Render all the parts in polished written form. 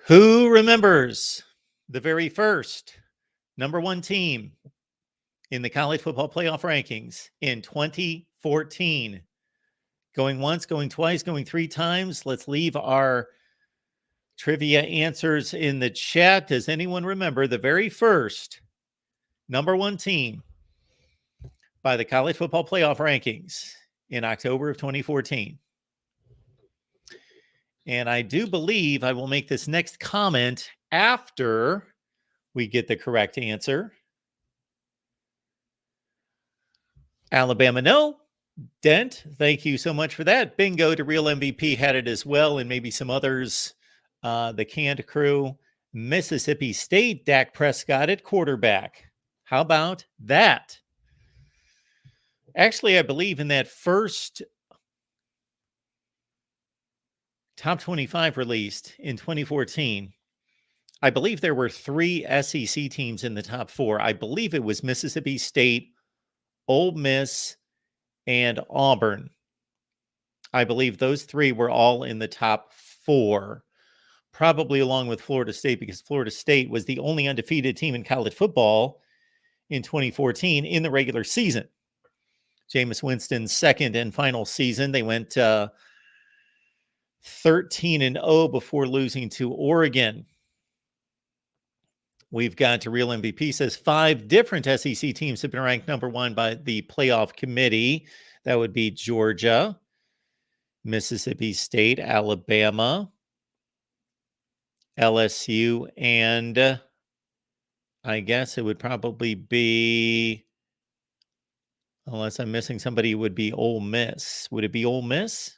Who remembers the very first number one team in the college football playoff rankings in 2014? Going once, going twice, going three times. Let's leave our trivia answers in the chat. Does anyone remember the very first number one team by the college football playoff rankings in October of 2014? And I do believe I will make this next comment after we get the correct answer. Alabama, no. Dent, thank you so much for that. Bingo to Real MVP had it as well, and maybe some others. The Canned Crew. Mississippi State, Dak Prescott at quarterback. How about that? Actually, I believe in that first top 25 released in 2014, I believe there were 3 SEC teams in the top 4. I believe it was Mississippi State, Ole Miss, and Auburn. I believe those 3 were all in the top 4, probably along with Florida State, because Florida State was the only undefeated team in college football in 2014 in the regular season. Jameis Winston's second and final season, they went 13-0 before losing to Oregon. We've got to Real MVP says 5 different SEC teams have been ranked number 1 by the playoff committee. That would be Georgia, Mississippi State, Alabama, LSU, and I guess it would probably be, unless I'm missing somebody, it would be Ole Miss. Would it be Ole Miss?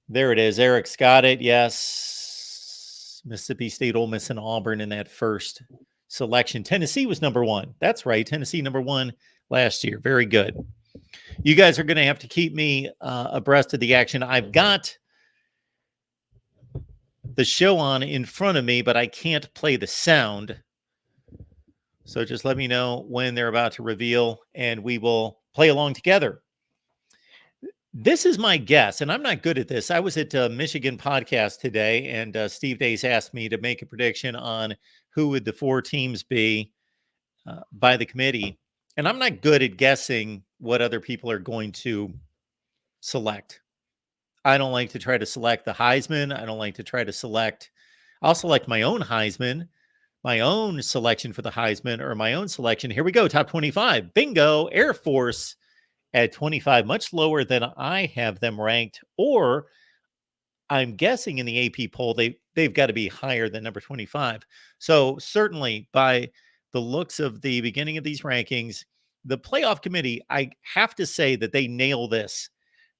There it is. Eric's got it. Yes. Mississippi State, Ole Miss, and Auburn in that first selection. Tennessee was number 1. That's right. Tennessee number 1 last year. Very good. You guys are going to have to keep me abreast of the action. I've got the show on in front of me, but I can't play the sound. So just let me know when they're about to reveal, and we will play along together. This is my guess, and I'm not good at this. I was at Michigan podcast today, and Steve Days asked me to make a prediction on who would the 4 teams be by the committee. And I'm not good at guessing what other people are going to select. I don't like to try to select the Heisman. I don't like to try to select. I'll select my own Heisman, my own selection for the Heisman, or my own selection. Here we go. Top 25. Bingo. Air Force at 25, much lower than I have them ranked, or I'm guessing in the AP poll, they've got to be higher than number 25. So certainly by the looks of the beginning of these rankings, the playoff committee, I have to say that they nail this.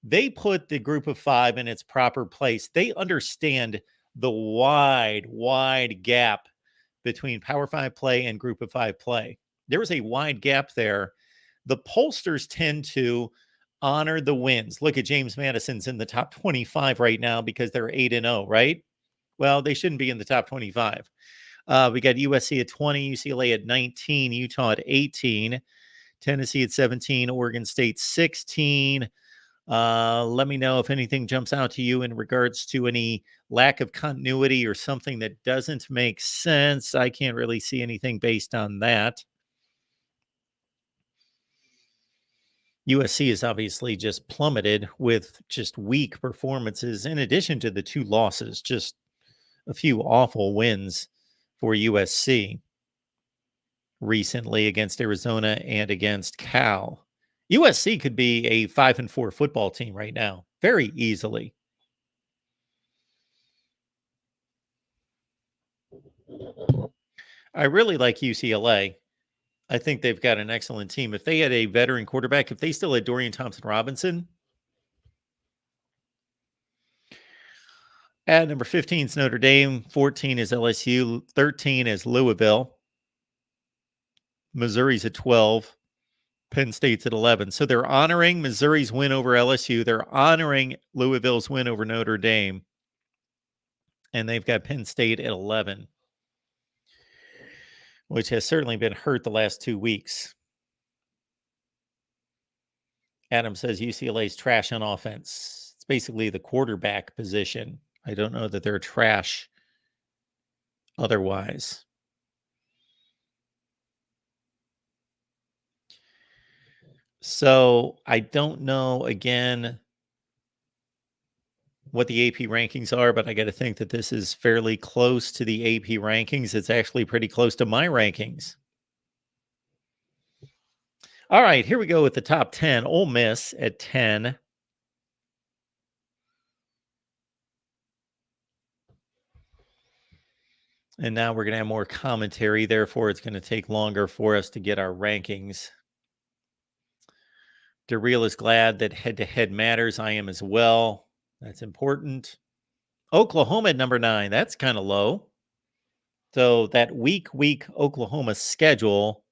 They put the group of 5 in its proper place. They understand the wide gap between Power 5 play and group of 5 play. There was a wide gap there. The pollsters tend to honor the wins. Look at James Madison's in the top 25 right now because they're 8-0, right? Well, they shouldn't be in the top 25. We got USC at 20, UCLA at 19, Utah at 18, Tennessee at 17, Oregon State 16. Let me know if anything jumps out to you in regards to any lack of continuity or something that doesn't make sense. I can't really see anything based on that. USC is obviously just plummeted with just weak performances in addition to the 2 losses, just a few awful wins for USC recently against Arizona and against Cal. USC could be a 5-4 football team right now, very easily. I really like UCLA. I think they've got an excellent team. If they had a veteran quarterback, if they still had Dorian Thompson-Robinson, At number 15 is Notre Dame. 14 is LSU. 13 is Louisville. Missouri's at 12. Penn State's at 11. So they're honoring Missouri's win over LSU. They're honoring Louisville's win over Notre Dame. And they've got Penn State at 11, which has certainly been hurt the last 2 weeks. Adam says UCLA's trash on offense. It's basically the quarterback position. I don't know that they're trash otherwise. So I don't know, again, what the AP rankings are, but I got to think that this is fairly close to the AP rankings. It's actually pretty close to my rankings. All right, here we go with the top 10. Ole Miss at 10. And now we're going to have more commentary. Therefore, it's going to take longer for us to get our rankings. DeReal is glad that head-to-head matters. I am as well. That's important. Oklahoma at number 9. That's kind of low. So that week Oklahoma schedule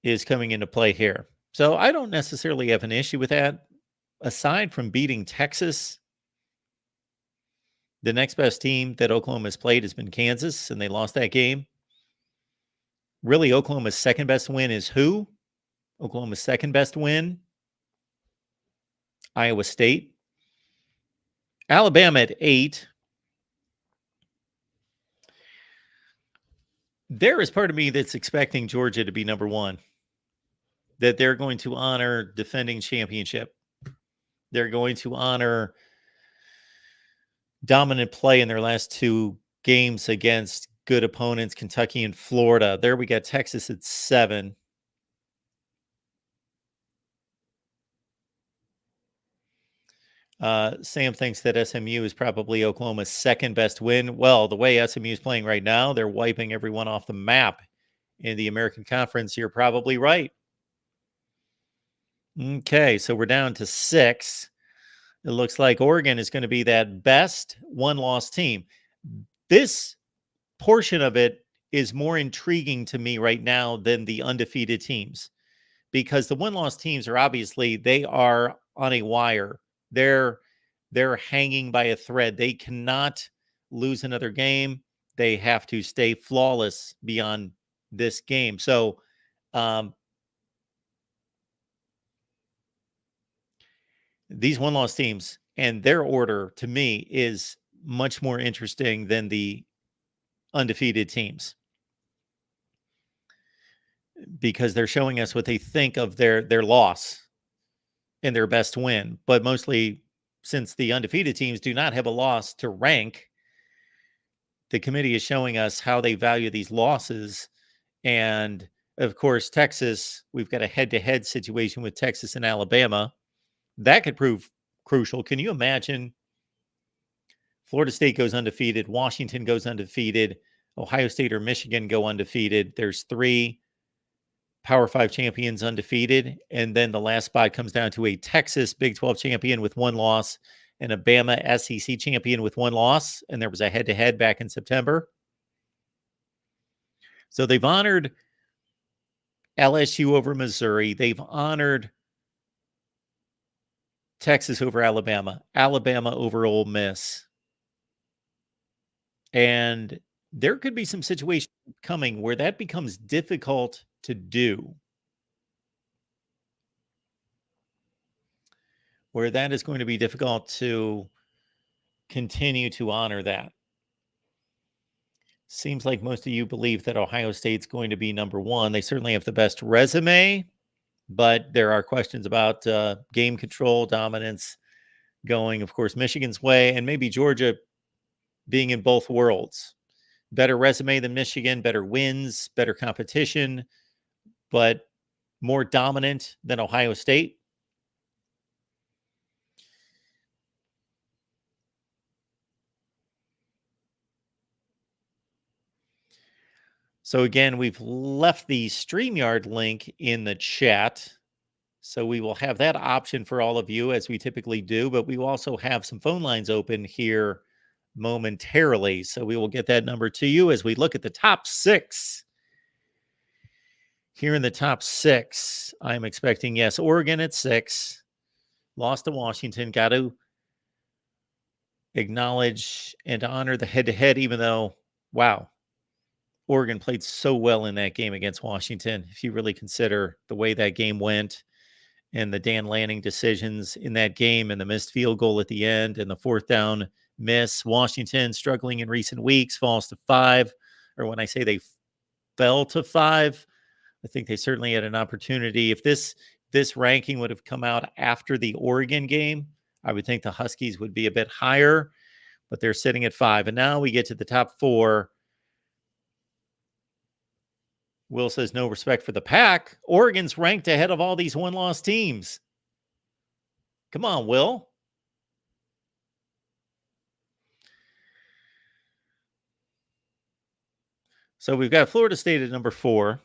is coming into play here. So I don't necessarily have an issue with that. Aside from beating Texas, the next best team that Oklahoma has played has been Kansas, and they lost that game. Really, Oklahoma's second best win is who? Oklahoma's second best win? Iowa State. Alabama at 8. There is part of me that's expecting Georgia to be number 1. That they're going to honor defending championship. They're going to honor dominant play in their last 2 games against good opponents, Kentucky and Florida. There we got Texas at 7. Sam thinks that SMU is probably Oklahoma's second best win. Well, the way SMU is playing right now, they're wiping everyone off the map in the American Conference. You're probably right. Okay, so we're down to 6. It looks like Oregon is going to be that best one-loss team. This portion of it is more intriguing to me right now than the undefeated teams, because the one-loss teams are obviously, they are on a wire. They're hanging by a thread. They cannot lose another game. They have to stay flawless beyond this game. So these one-loss teams and their order, to me, is much more interesting than the undefeated teams, because they're showing us what they think of their loss and their best win. But mostly, since the undefeated teams do not have a loss to rank, the committee is showing us how they value these losses. And of course, Texas, we've got a head-to-head situation with Texas and Alabama. That could prove crucial. Can you imagine Florida State goes undefeated, Washington goes undefeated, Ohio State or Michigan go undefeated? There's 3 Power 5 champions undefeated, and then the last spot comes down to a Texas Big 12 champion with 1 loss and a Bama SEC champion with 1 loss, and there was a head-to-head back in September. So they've honored LSU over Missouri. They've honored Texas over Alabama, Alabama over Ole Miss. And there could be some situations coming where that becomes difficult to do, where that is going to be difficult to continue to honor that. Seems like most of you believe that Ohio State's going to be number 1. They certainly have the best resume, but there are questions about game control, dominance going, of course, Michigan's way, and maybe Georgia being in both worlds. Better resume than Michigan, better wins, better competition, but more dominant than Ohio State. So again, we've left the StreamYard link in the chat. So we will have that option for all of you as we typically do, but we will also have some phone lines open here momentarily. So we will get that number to you as we look at the top 6. Here in the top 6, I'm expecting, yes, Oregon at 6, lost to Washington. Got to acknowledge and honor the head-to-head, even though, wow, Oregon played so well in that game against Washington. If you really consider the way that game went and the Dan Lanning decisions in that game and the missed field goal at the end and the 4th down miss, Washington struggling in recent weeks, falls to 5. Or when I say they fell to 5, I think they certainly had an opportunity. If this ranking would have come out after the Oregon game, I would think the Huskies would be a bit higher, but they're sitting at 5. And now we get to the top 4. Will says no respect for the pack. Oregon's ranked ahead of all these one-loss teams. Come on, Will. So we've got Florida State at number 4.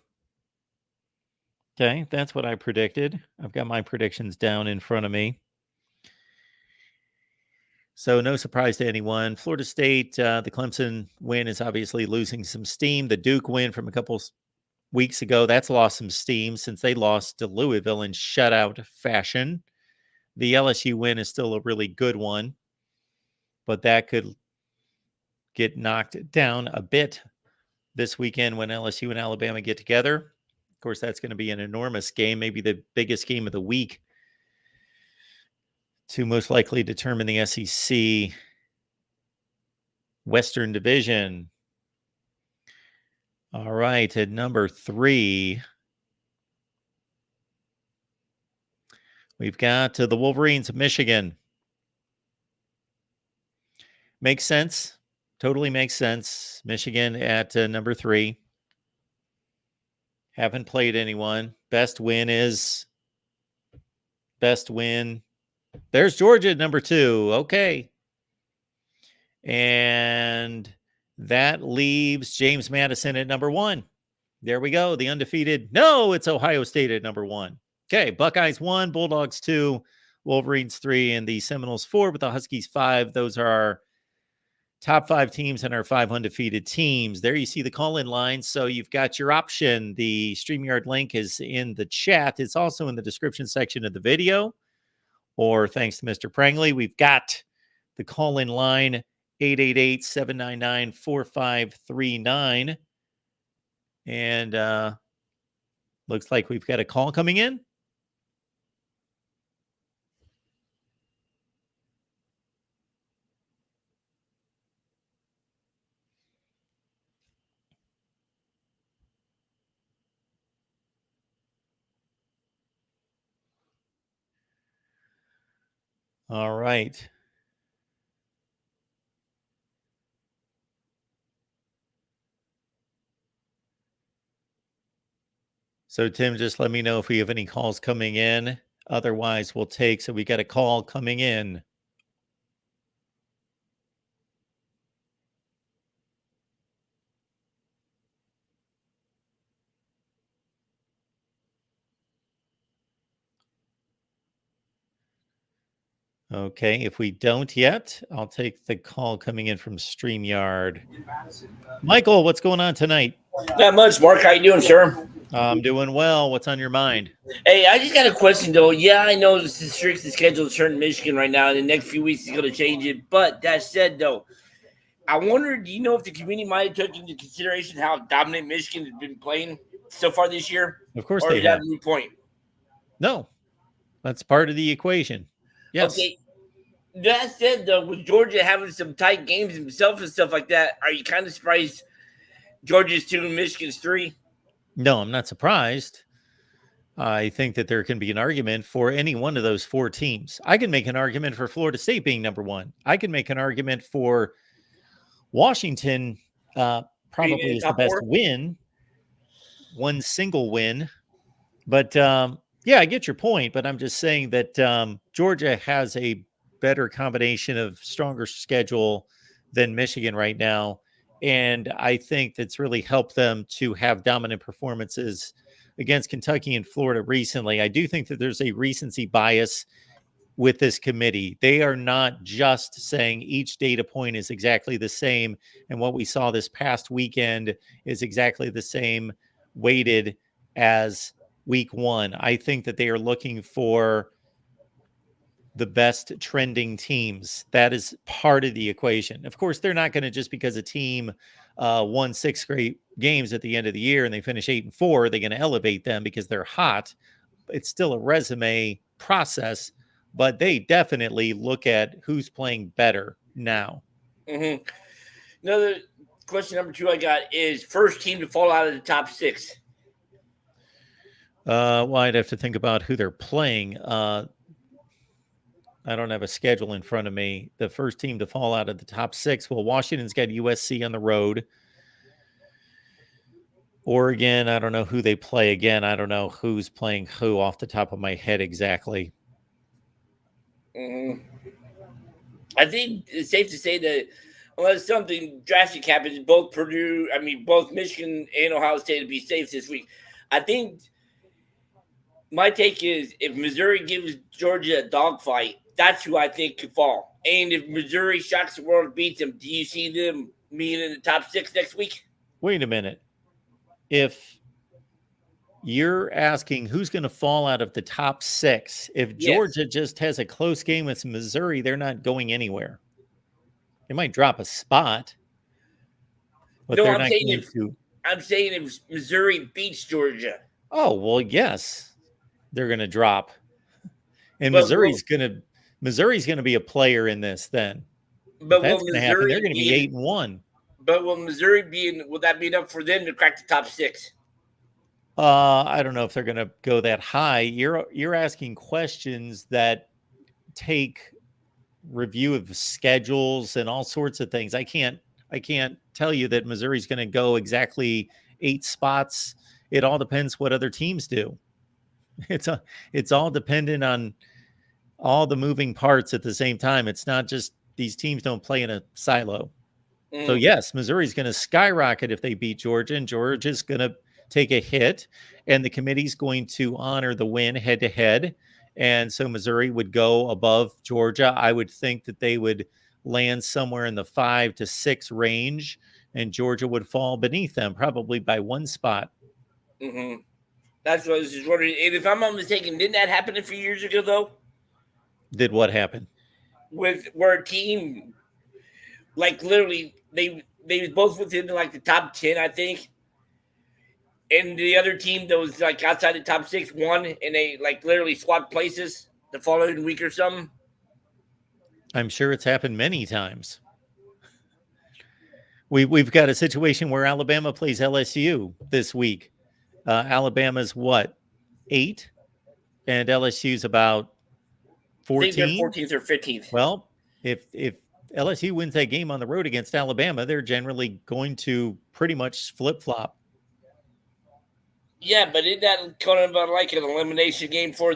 Okay, that's what I predicted. I've got my predictions down in front of me. So no surprise to anyone. Florida State, the Clemson win is obviously losing some steam. The Duke win from a couple weeks ago, that's lost some steam since they lost to Louisville in shutout fashion. The LSU win is still a really good one, but that could get knocked down a bit this weekend when LSU and Alabama get together. Of course, that's going to be an enormous game, maybe the biggest game of the week to most likely determine the SEC Western Division. All right, at number 3, we've got the Wolverines of Michigan. Makes sense. Totally makes sense. Michigan at number 3. Haven't played anyone. Best win. There's Georgia at number 2. Okay. And that leaves James Madison at number 1. There we go. The undefeated. No, it's Ohio State at number 1. Okay. Buckeyes 1, Bulldogs 2, Wolverines 3, and the Seminoles 4 with the Huskies 5. Those are our top 5 teams and our 5 undefeated teams. There you see the call-in line. So you've got your option. The StreamYard link is in the chat. It's also in the description section of the video. Or thanks to Mr. Prangley, we've got the call-in line 888-799-4539. And looks like we've got a call coming in. All right. So, Tim, just let me know if we have any calls coming in. Otherwise, we'll take. So we got a call coming in. Okay, if we don't yet, I'll take the call coming in from StreamYard. Michael, what's going on tonight? Not much, Mark. How you doing, sir? I'm doing well. What's on your mind? Hey, I just got a question, though. Yeah, I know this is strictly scheduled to turn in Michigan right now. In the next few weeks, he's going to change it. But that said, though, I wonder, do you know if the community might have taken into consideration how dominant Michigan has been playing so far this year? Of course or they is that have. a moot point? No, that's part of the equation. Yes. Okay. That said, though, with Georgia having some tight games himself and stuff like that, are you kind of surprised Georgia's 2 and Michigan's 3? No, I'm not surprised. I think that there can be an argument for any one of those 4 teams. I can make an argument for Florida State being number 1. I can make an argument for Washington probably is the best 4? win, one single win. But yeah, I get your point. But I'm just saying that Georgia has a better combination of stronger schedule than Michigan right now. And I think that's really helped them to have dominant performances against Kentucky and Florida recently, I do think that there's a recency bias with this committee. They are not just saying each data point is exactly the same, and what we saw this past weekend is exactly the same weighted as week one. I think that they are looking for the best trending teams. That is part of the equation. Of course, they're not going to, just because a team won 6 great games at the end of the year and they finish 8-4, they're going to elevate them because they're hot. It's still a resume process, but they definitely look at who's playing better now. Mm-hmm. Another question, number 2 I got is first team to fall out of the top 6. Well, I'd have to think about who they're playing. I don't have a schedule in front of me. The first team to fall out of the top 6. Well, Washington's got USC on the road. Oregon, I don't know who they play again. I don't know who's playing who off the top of my head exactly. Mm-hmm. I think it's safe to say that unless something drastic happens, both Michigan and Ohio State will be safe this week. I think my take is if Missouri gives Georgia a dogfight, that's who I think could fall. And if Missouri shocks the world and beats them, do you see them being in the top 6 next week? Wait a minute. If you're asking who's going to fall out of the top 6, if Georgia just has a close game with Missouri, they're not going anywhere. They might drop a spot, but they're not going to. I'm saying if Missouri beats Georgia. Oh, well, yes, they're going to drop. And Missouri's going to be a player in this then. But that's going to happen. They're going to be 8-1. But will that be enough for them to crack the top 6? I don't know if they're going to go that high. You're asking questions that take review of schedules and all sorts of things. I can't tell you that Missouri's going to go exactly 8 spots. It all depends what other teams do. It's all dependent on all the moving parts at the same time. It's not just these teams don't play in a silo. So yes, Missouri's going to skyrocket if they beat Georgia, and Georgia's going to take a hit, and the committee's going to honor the win head to head. And so Missouri would go above Georgia. I would think that they would land somewhere in the 5 to 6 range, and Georgia would fall beneath them, probably by 1 spot. Mm-hmm. That's what I was just wondering. And if I'm not mistaken, didn't that happen a few years ago, though? Did what happen? Where a team, like literally, they was both within like the top 10, I think. And the other team that was like outside the top 6 won, and they like literally swapped places the following week or something. I'm sure it's happened many times. We've got a situation where Alabama plays LSU this week. Alabama's what, 8, and LSU's about 14. I think they're 14th or 15th. Well, if LSU wins that game on the road against Alabama, they're generally going to pretty much flip flop. Yeah, but isn't that kind of like an elimination game for?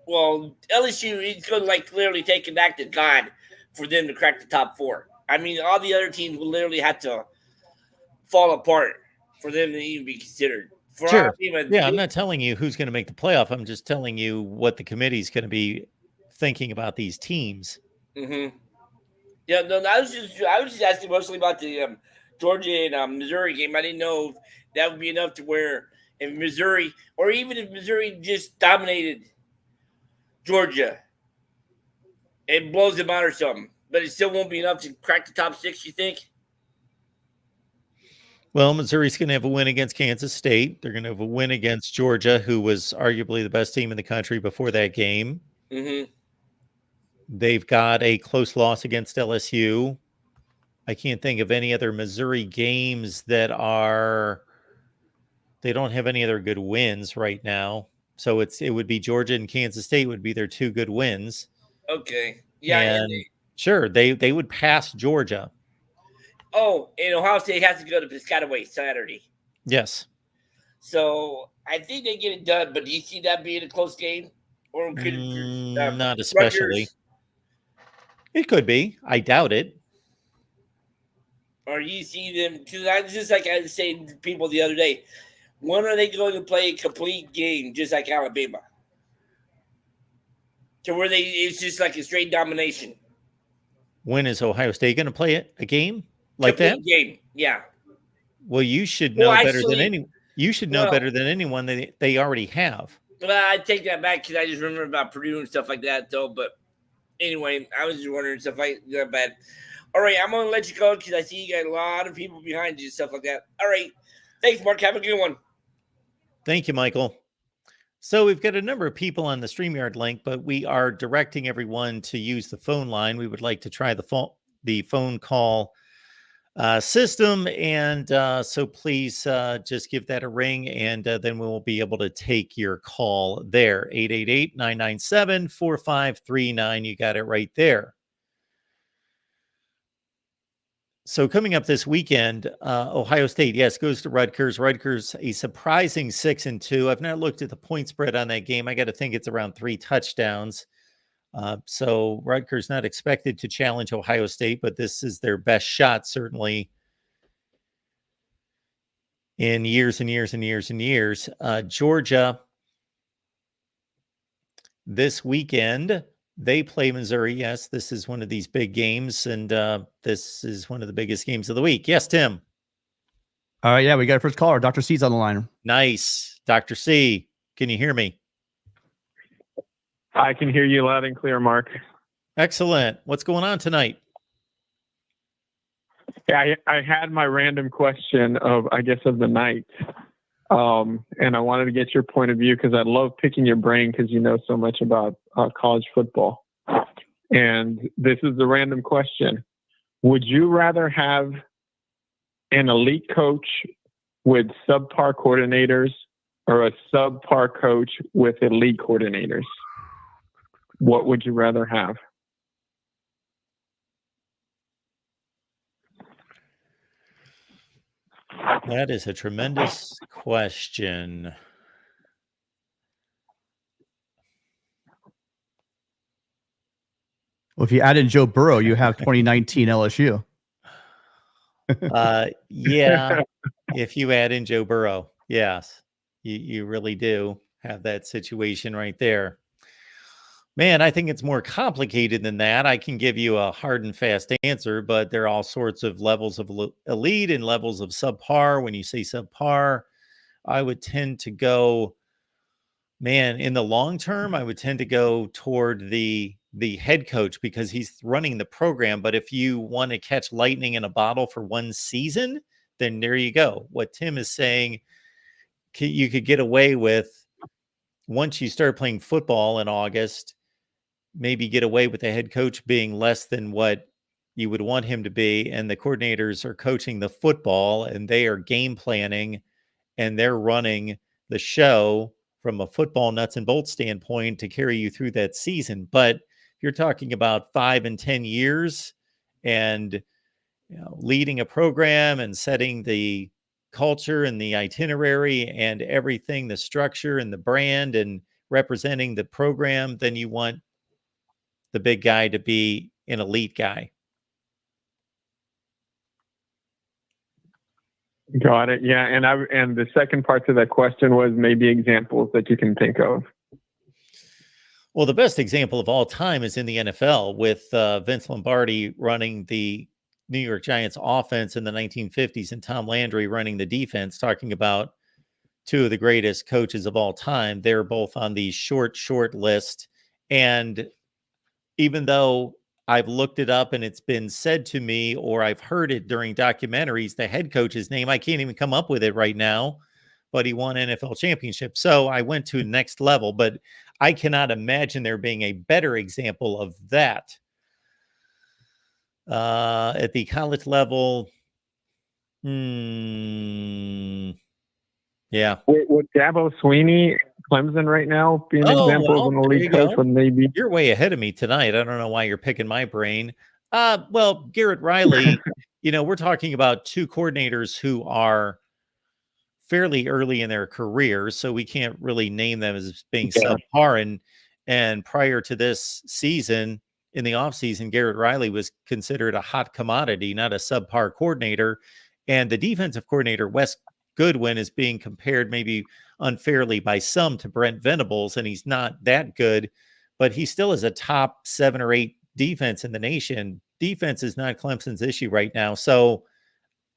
Well, LSU is going to like clearly take an act of God for them to crack the top 4. I mean, all the other teams will literally have to fall apart for them to even be considered. Sure. Yeah, I'm not telling you who's going to make the playoff. I'm just telling you what the committee's going to be thinking about these teams. Mm-hmm. Yeah, no, I was just asking mostly about the Georgia and Missouri game. I didn't know if that would be enough to where if Missouri, or even if Missouri just dominated Georgia, it blows them out or something. But it still won't be enough to crack the top 6, you think? Well, Missouri's going to have a win against Kansas State. They're going to have a win against Georgia, who was arguably the best team in the country before that game. Mm-hmm. They've got a close loss against LSU. I can't think of any other Missouri games that are... They don't have any other good wins right now. So it would be Georgia and Kansas State would be their 2 good wins. Okay. Yeah. And sure, they would pass Georgia. Oh, and Ohio State has to go to Piscataway Saturday. Yes. So I think they get it done, but do you see that being a close game? Or could not especially. Rutgers? It could be. I doubt it. Or you see them, because I just like I was saying to people the other day, When are they going to play a complete game just like Alabama? To where it's just like a straight domination. When is Ohio State going to play a game like Complete that? game, yeah. Well, you should know better than actually, You should know better than anyone that they already have. Well, I take that back because I just remember about Purdue and stuff like that, though. But anyway, I was just wondering stuff like that. But all right, I'm gonna let you go because I see you got a lot of people behind you and stuff like that. All right, thanks, Mark. Have a good one. Thank you, Michael. So we've got a number of people on the StreamYard link, but we are directing everyone to use the phone line. We would like to try the phone call system, and so please just give that a ring, and then we will be able to take your call there. 888-997-4539. You got it right there. So coming up this weekend, Ohio State, yes, goes to Rutgers. Rutgers, a surprising 6-2. I've not looked at the point spread on that game. I got to think it's around 3 touchdowns. So Rutgers not expected to challenge Ohio State, but this is their best shot, certainly, in years and years and years and years. Georgia, this weekend, they play Missouri. Yes, this is one of these big games, and this is one of the biggest games of the week. Yes, Tim. Yeah, we got our first caller. Dr. C's on the line. Nice. Dr. C, can you hear me? I can hear you loud and clear, Mark. Excellent. What's going on tonight? Yeah, I had my random question of the night. And I wanted to get your point of view because I love picking your brain because you know so much about college football. And this is the random question. Would you rather have an elite coach with subpar coordinators or a subpar coach with elite coordinators? What would you rather have? That is a tremendous question. Well, if you add in Joe Burrow, you have 2019 LSU. Yeah, if you add in Joe Burrow, yes, you really do have that situation right there. Man, I think it's more complicated than that. I can give you a hard and fast answer, but there are all sorts of levels of elite and levels of subpar. When you say subpar, I would tend to go, man, in the long term, I would tend to go toward the head coach because he's running the program. But if you want to catch lightning in a bottle for one season, then there you go. What Tim is saying, you could get away with once you start playing football in August, maybe get away with the head coach being less than what you would want him to be. And the coordinators are coaching the football and they are game planning and they're running the show from a football nuts and bolts standpoint to carry you through that season. But if you're talking about 5 and 10 years and leading a program and setting the culture and the itinerary and everything, the structure and the brand and representing the program, then you want the big guy to be an elite guy. Got it. Yeah, and the second part to that question was maybe examples that you can think of. Well, the best example of all time is in the NFL with Vince Lombardi running the New York Giants offense in the 1950s and Tom Landry running the defense, talking about two of the greatest coaches of all time. They're both on the short list. And even though I've looked it up and it's been said to me, or I've heard it during documentaries, the head coach's name, I can't even come up with it right now, but he won NFL championship. So I went to next level, but I cannot imagine there being a better example of that. At the college level, yeah. Would Dabo Sweeney, Clemson right now, be an example of an elite coach? Would maybe you're way ahead of me tonight. I don't know why you're picking my brain. Well, Garrett Riley, we're talking about two coordinators who are fairly early in their careers, so we can't really name them as being subpar. And prior to this season, in the offseason, Garrett Riley was considered a hot commodity, not a subpar coordinator. And the defensive coordinator, Wes Goodwin is being compared maybe unfairly by some to Brent Venables, and he's not that good, but he still is a top 7 or 8 defense in the nation. Defense is not Clemson's issue right now. So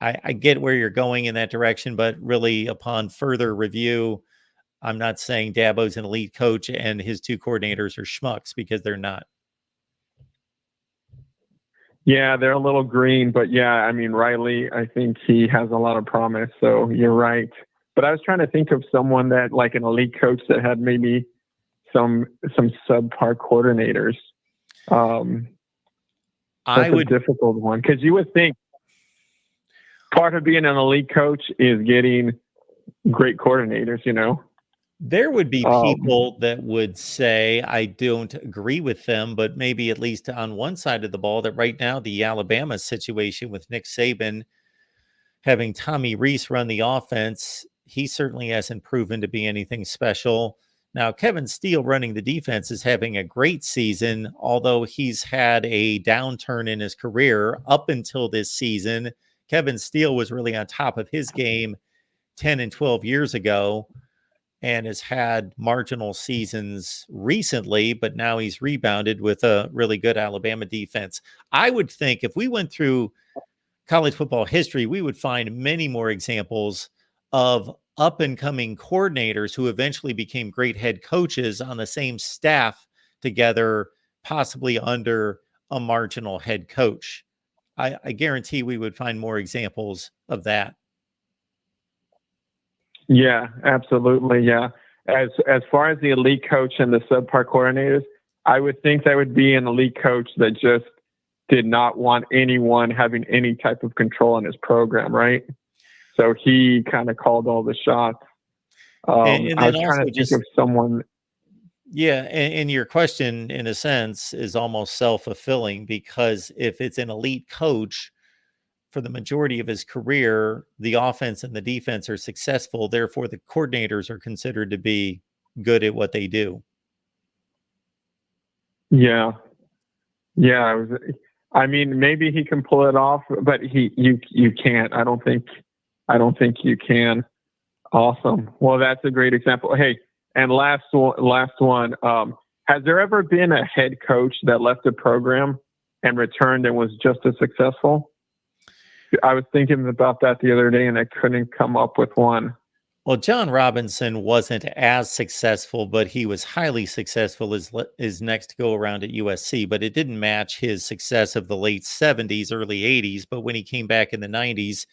I get where you're going in that direction, but really upon further review, I'm not saying Dabo's an elite coach and his 2 coordinators are schmucks, because they're not. Yeah, they're a little green, but yeah, I mean, Riley, I think he has a lot of promise. So you're right. But I was trying to think of someone that, like an elite coach that had maybe some subpar coordinators. That's a difficult one, because you would think part of being an elite coach is getting great coordinators, you know? There would be people that would say, I don't agree with them, but maybe at least on one side of the ball, that right now the Alabama situation with Nick Saban having Tommy Rees run the offense, he certainly hasn't proven to be anything special. Now, Kevin Steele running the defense is having a great season, although he's had a downturn in his career up until this season. Kevin Steele was really on top of his game 10 and 12 years ago and has had marginal seasons recently, but now he's rebounded with a really good Alabama defense. I would think if we went through college football history, we would find many more examples of up and coming coordinators who eventually became great head coaches on the same staff together, possibly under a marginal head coach. I guarantee we would find more examples of that. Yeah, absolutely. Yeah. As far as the elite coach and the subpar coordinators, I would think that would be an elite coach that just did not want anyone having any type of control on his program, right? So he kind of called all the shots. And I was trying to think of someone. Yeah, and your question, in a sense, is almost self-fulfilling, because if it's an elite coach for the majority of his career, the offense and the defense are successful. Therefore, the coordinators are considered to be good at what they do. Yeah. Yeah. I mean, maybe he can pull it off, but you can't. I don't think you can. Awesome. Well, that's a great example. Hey, and last one. Has there ever been a head coach that left a program and returned and was just as successful? I was thinking about that the other day, and I couldn't come up with one. Well, John Robinson wasn't as successful, but he was highly successful his next go around at USC, but it didn't match his success of the late 70s, early 80s. But when he came back in the 90s,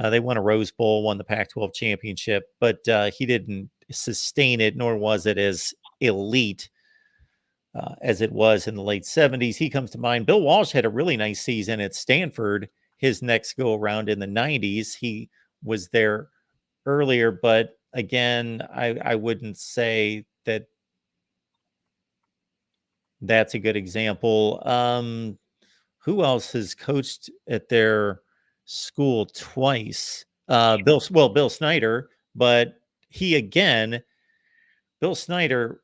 they won a Rose Bowl, won the Pac-12 championship, but he didn't sustain it, nor was it as elite as it was in the late 70s. He comes to mind. Bill Walsh had a really nice season at Stanford his next go around in the 90s. He was there earlier, but again, I wouldn't say that that's a good example. Who else has coached at their school twice? Bill Snyder, but Bill Snyder,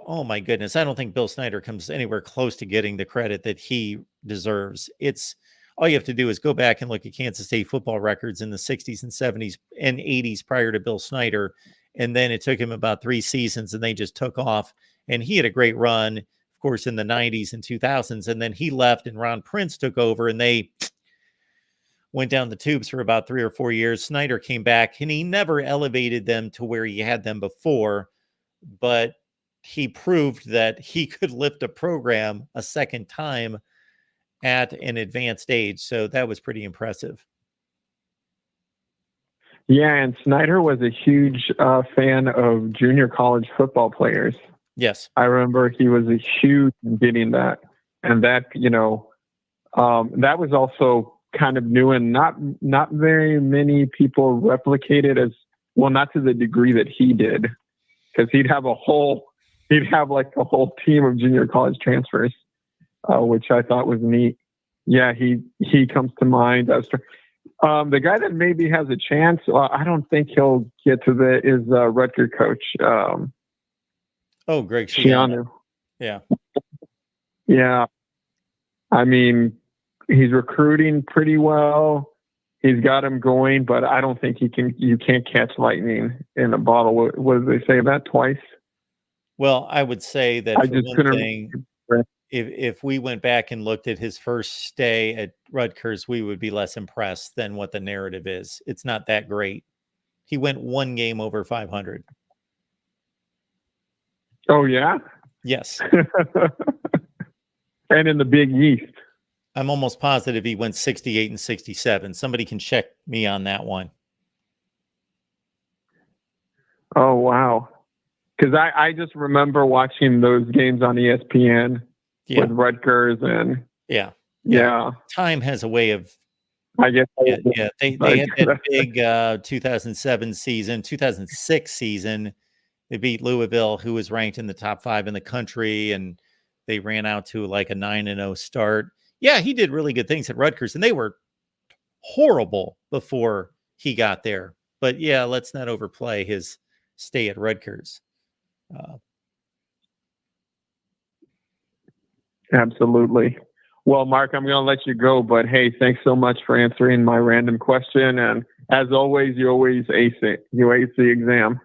oh my goodness, I don't think Bill Snyder comes anywhere close to getting the credit that he deserves. It's all you have to do is go back and look at Kansas State football records in the 60s and 70s and 80s prior to Bill Snyder. And then it took him about 3 seasons and they just took off. And he had a great run, of course, in the 90s and 2000s. And then he left and Ron Prince took over and they went down the tubes for about 3 or 4 years. Snyder came back and he never elevated them to where he had them before, but he proved that he could lift a program a second time at an advanced age. So that was pretty impressive. Yeah, and Snyder was a huge fan of junior college football players. Yes. I remember he was a huge in getting that. And that, that was also kind of new and not very many people replicated as well, not to the degree that he did, because he'd have like a whole team of junior college transfers, which I thought was neat. Yeah, he comes to mind. The guy that maybe has a chance, I don't think he'll get to is Rutger coach. Greg Schiano. Yeah. Yeah. I mean, he's recruiting pretty well. He's got him going, but I don't think you can't catch lightning in a bottle. What did they say that twice? Well, I would say that I for just one couldn't. thing, if we went back and looked at his first stay at Rutgers, we would be less impressed than what the narrative is. It's not that great. He went one game over 500. Oh, yeah? Yes. And in the Big East. I'm almost positive he went 68 and 67. Somebody can check me on that one. Oh, wow. Because I just remember watching those games on ESPN with Rutgers and yeah. Time has a way of. I guess. They had that big 2007 season, 2006 season. They beat Louisville, who was ranked in the top 5 in the country, and they ran out to like a 9-0 start. Yeah, he did really good things at Rutgers, and they were horrible before he got there. But yeah, let's not overplay his stay at Rutgers. Absolutely. Well, Mark, I'm going to let you go, but hey, thanks so much for answering my random question. And as always, you always ace it. You ace the exam.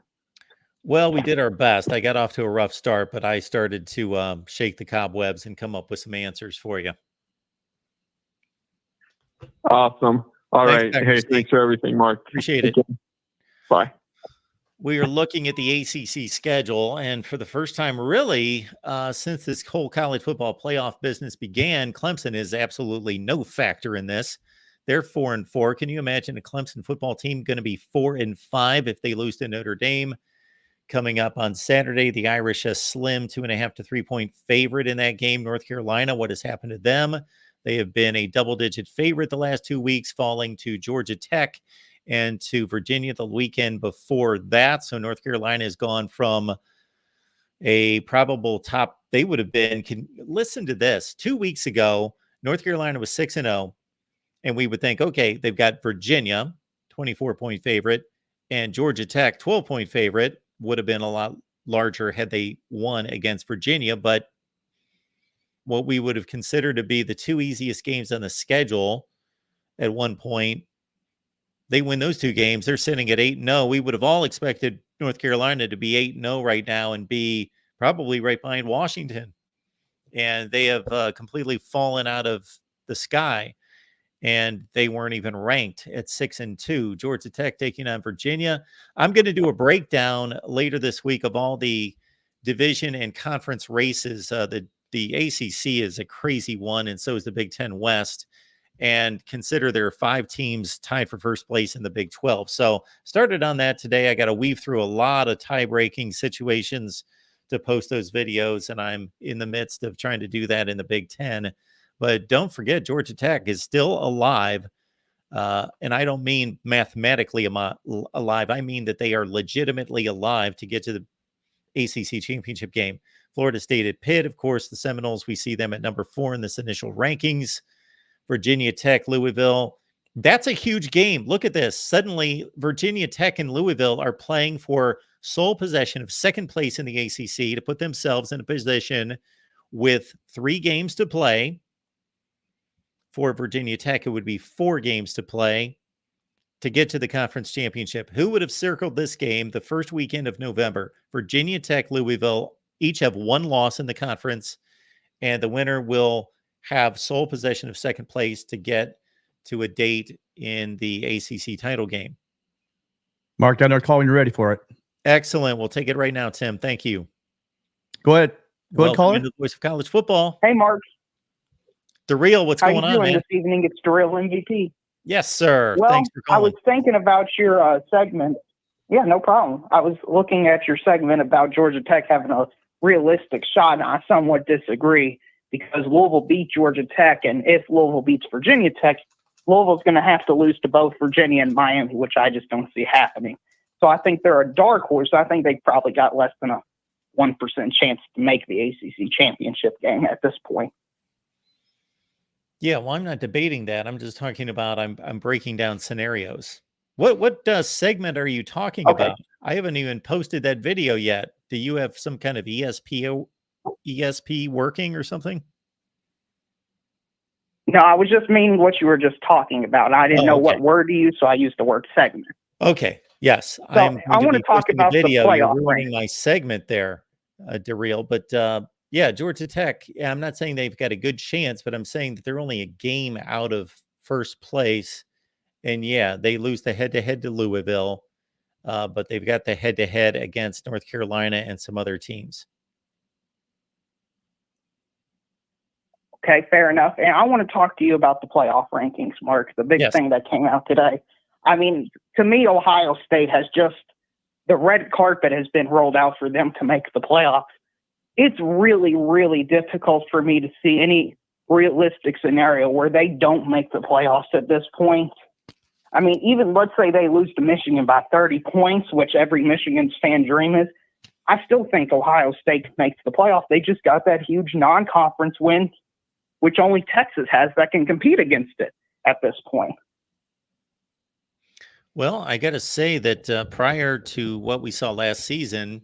Well, we did our best. I got off to a rough start, but I started to shake the cobwebs and come up with some answers for you. Awesome. All right. Dr. Hey, Steve. thanks for everything, Mark. Appreciate it. Bye. We are looking at the ACC schedule, and for the first time, really, since this whole college football playoff business began, Clemson is absolutely no factor in this. They're 4-4. Can you imagine a Clemson football team going to be 4-5 if they lose to Notre Dame? Coming up on Saturday, the Irish a slim 2.5 to 3 point favorite in that game. North Carolina, what has happened to them? They have been a double-digit favorite the last 2 weeks, falling to Georgia Tech and to Virginia the weekend before that. So North Carolina has gone from a probable top. They would have been, listen to this. 2 weeks ago, North Carolina was 6-0. And we would think, okay, they've got Virginia, 24-point favorite, and Georgia Tech, 12-point favorite. Would have been a lot larger had they won against Virginia. But what we would have considered to be the 2 easiest games on the schedule at one point, they win those 2 games. They're sitting at 8-0. We would have all expected North Carolina to be 8-0 right now and be probably right behind Washington. And they have completely fallen out of the sky. And they weren't even ranked at 6-2. Georgia Tech taking on Virginia. I'm going to do a breakdown later this week of all the division and conference races. The ACC is a crazy one, and so is the Big Ten West. And consider there are 5 teams tied for first place in the Big 12. So started on that today. I got to weave through a lot of tie-breaking situations to post those videos, and I'm in the midst of trying to do that in the Big Ten. But don't forget, Georgia Tech is still alive. And I don't mean mathematically alive. I mean that they are legitimately alive to get to the ACC championship game. Florida State at Pitt, of course, the Seminoles, we see them at number 4 in this initial rankings. Virginia Tech, Louisville. That's a huge game. Look at this. Suddenly, Virginia Tech and Louisville are playing for sole possession of second place in the ACC to put themselves in a position with 3 games to play. For Virginia Tech, it would be 4 games to play to get to the conference championship. Who would have circled this game the first weekend of November? Virginia Tech, Louisville, each have 1 loss in the conference, and the winner will have sole possession of second place to get to a date in the ACC title game. Mark, down there, call when you're ready for it. Excellent. We'll take it right now, Tim. Thank you. Go ahead. Go ahead, caller. The voice of college football. Hey, Mark. Darrell, what's going on, man? How you doing this evening? It's Darrell MVP. Yes, sir. Well, thanks for calling. I was thinking about your segment. Yeah, no problem. I was looking at your segment about Georgia Tech having a realistic shot, and I somewhat disagree because Louisville beat Georgia Tech, and if Louisville beats Virginia Tech, Louisville's going to have to lose to both Virginia and Miami, which I just don't see happening. So I think they're a dark horse. I think they probably got less than a 1% chance to make the ACC championship game at this point. Yeah, well, I'm not debating that. I'm just talking about I'm breaking down scenarios. What segment are you talking about? I haven't even posted that video yet. Do you have some kind of ESP working or something? No, I was just meaning what you were just talking about. I didn't Oh, know okay. what word to use, so I used the word segment. Okay. Yes. So I'm I going to want to be talk posting a about the video. You're playoff ruining rank. my segment there, Derail. But yeah, Georgia Tech, yeah, I'm not saying they've got a good chance, but I'm saying that they're only a game out of first place. And yeah, they lose the head-to-head to Louisville, but they've got the head-to-head against North Carolina and some other teams. Okay, fair enough. And I want to talk to you about the playoff rankings, Mark, the big Yes. thing that came out today. I mean, to me, Ohio State has just, the red carpet has been rolled out for them to make the playoffs. It's really, really difficult for me to see any realistic scenario where they don't make the playoffs at this point. I mean, even let's say they lose to Michigan by 30 points, which every Michigan's fan dream is, I still think Ohio State makes the playoffs. They just got that huge non-conference win, which only Texas has that can compete against it at this point. Well, I got to say that prior to what we saw last season,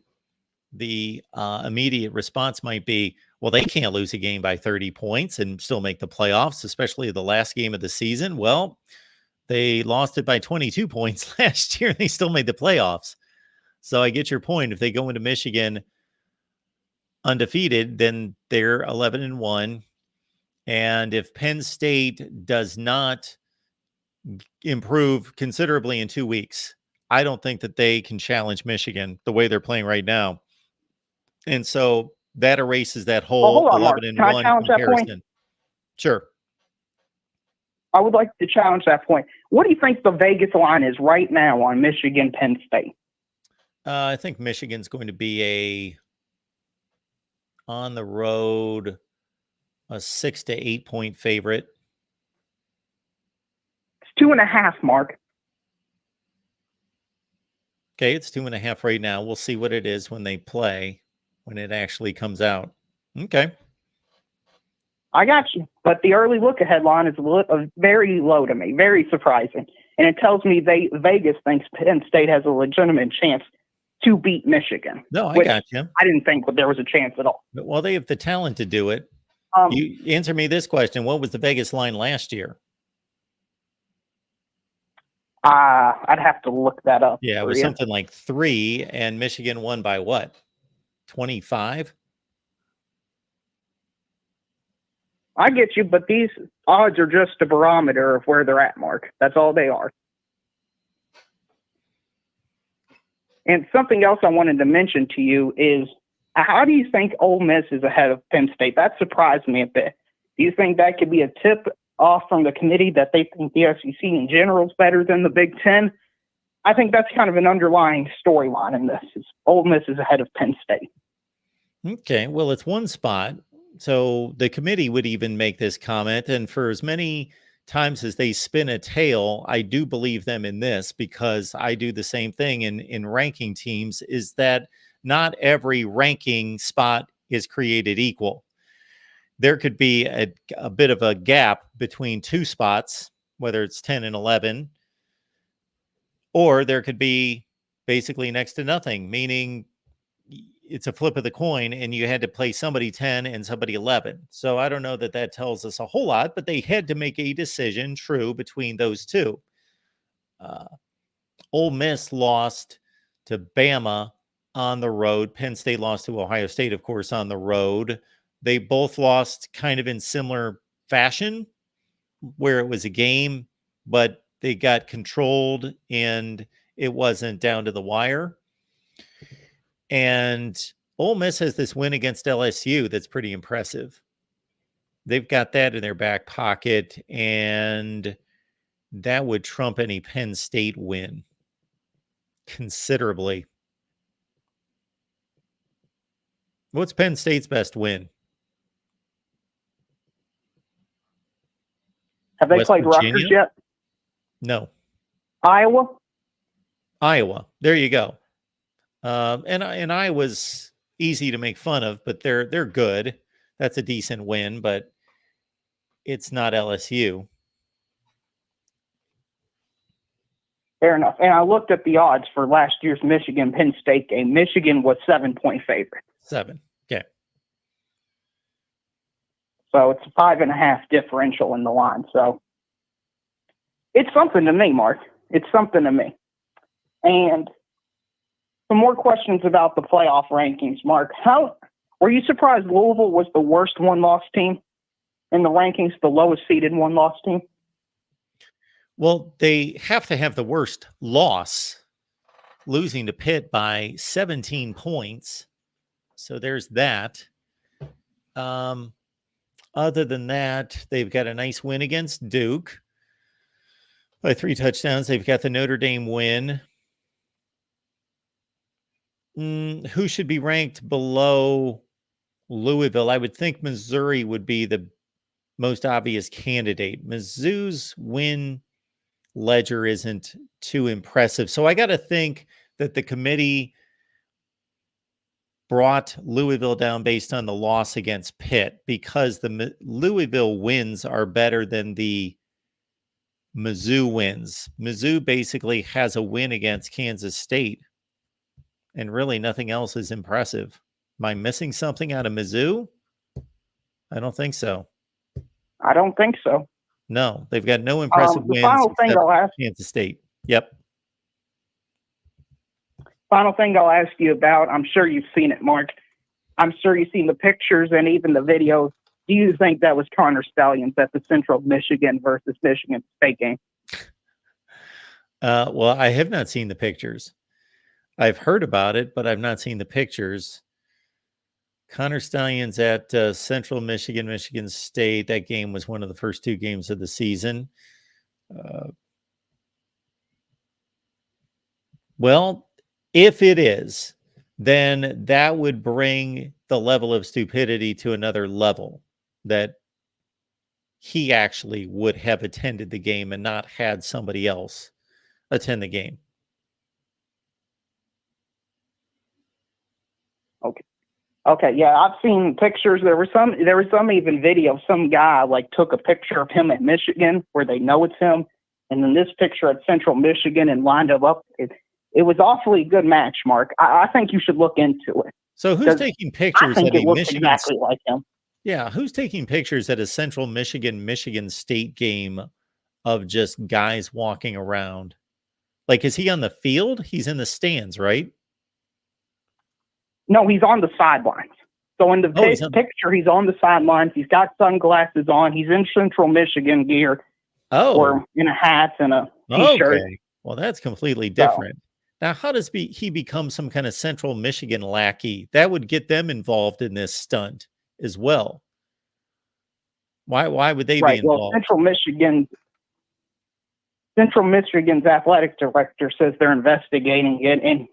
the immediate response might be, well, they can't lose a game by 30 points and still make the playoffs, especially the last game of the season. Well, they lost it by 22 points last year. They still made the playoffs. So I get your point. If they go into Michigan undefeated, then they're 11-1. And if Penn State does not improve considerably in 2 weeks, I don't think that they can challenge Michigan the way they're playing right now. And so that erases that Well, whole hold on, Mark. 11 Can I and 1 challenge that point? comparison. Sure. I would like to challenge that point. What do you think the Vegas line is right now on Michigan, Penn State? I think Michigan's going to be on the road, a 6 to 8 point favorite. It's 2.5, Mark. Okay, it's 2.5 right now. We'll see what it is when they play, when it actually comes out. Okay. I got you. But the early look-ahead line is very low to me, very surprising. And it tells me Vegas thinks Penn State has a legitimate chance to beat Michigan. No, I which got you. I didn't think there was a chance at all. Well, they have the talent to do it. Um, You answer me this question. What was the Vegas line last year? I'd have to look that up. Yeah, it for was you. something like 3, and Michigan won by what? 25? I get you, but these odds are just a barometer of where they're at, Mark. That's all they are. And something else I wanted to mention to you is, how do you think Ole Miss is ahead of Penn State? That surprised me a bit. Do you think that could be a tip off from the committee that they think the SEC in general is better than the Big Ten? I think that's kind of an underlying storyline in this. Is Ole Miss is ahead of Penn State. Okay, well, it's one spot. So the committee would even make this comment. And for as many times as they spin a tale, I do believe them in this, because I do the same thing in ranking teams, is that not every ranking spot is created equal. There could be a bit of a gap between two spots, whether it's 10 and 11, or there could be basically next to nothing, meaning it's a flip of the coin and you had to play somebody 10 and somebody 11. So I don't know that that tells us a whole lot, but they had to make a decision, true, between those two. Ole Miss lost to Bama on the road. Penn State lost to Ohio State, of course, on the road. They both lost kind of in similar fashion, where it was a game, but they got controlled and it wasn't down to the wire. And Ole Miss has this win against LSU that's pretty impressive. They've got that in their back pocket, and that would trump any Penn State win considerably. What's Penn State's best win? Have they West played Virginia? Rutgers yet? No. Iowa? Iowa. There you go. And Iowa's easy to make fun of, but they're good. That's a decent win, but it's not LSU. Fair enough. And I looked at the odds for last year's Michigan-Penn State game. Michigan was 7-point favorite. 7. Okay. So it's a 5.5 differential in the line. So it's something to me, Mark. It's something to me. And some more questions about the playoff rankings, Mark. How were you surprised Louisville was the worst one-loss team in the rankings, the lowest seeded one-loss team? Well, they have to have the worst loss, losing to Pitt by 17 points. So there's that. Other than that, they've got a nice win against Duke by 3 touchdowns. They've got the Notre Dame win. Who should be ranked below Louisville? I would think Missouri would be the most obvious candidate. Mizzou's win ledger isn't too impressive. So I got to think that the committee brought Louisville down based on the loss against Pitt, because the Louisville wins are better than the Mizzou wins. Mizzou basically has a win against Kansas State, and really nothing else is impressive. Am I missing something out of Mizzou? I don't think so. I don't think so. No, they've got no impressive The wins final thing except I'll ask Kansas State. Yep. Final thing I'll ask you about, I'm sure you've seen it, Mark. I'm sure you've seen the pictures and even the videos. Do you think that was Connor Stallions at the Central Michigan versus Michigan State game? Well, I have not seen the pictures. I've heard about it, but I've not seen the pictures. Connor Stallions at Central Michigan, Michigan State. That game was one of the first 2 games of the season. Well, if it is, then that would bring the level of stupidity to another level, that he actually would have attended the game and not had somebody else attend the game. Okay, yeah, I've seen pictures. There was some even video. Some guy like took a picture of him at Michigan where they know it's him, and then this picture at Central Michigan and lined him up. It was awfully good match, Mark. I think you should look into it. So who's taking pictures I think at it a looks Michigan? exactly like him. Yeah, who's taking pictures at a Central Michigan, Michigan State game of just guys walking around? Like, is he on the field? He's in the stands, right? No, he's on the sidelines. So in the picture, he's on the sidelines. He's got sunglasses on. He's in Central Michigan gear. Or in a hat and a t-shirt. Okay. Well, that's completely different. Now, how does he become some kind of Central Michigan lackey? That would get them involved in this stunt as well. Why would they be involved? Well, Central Michigan's athletic director says they're investigating it. And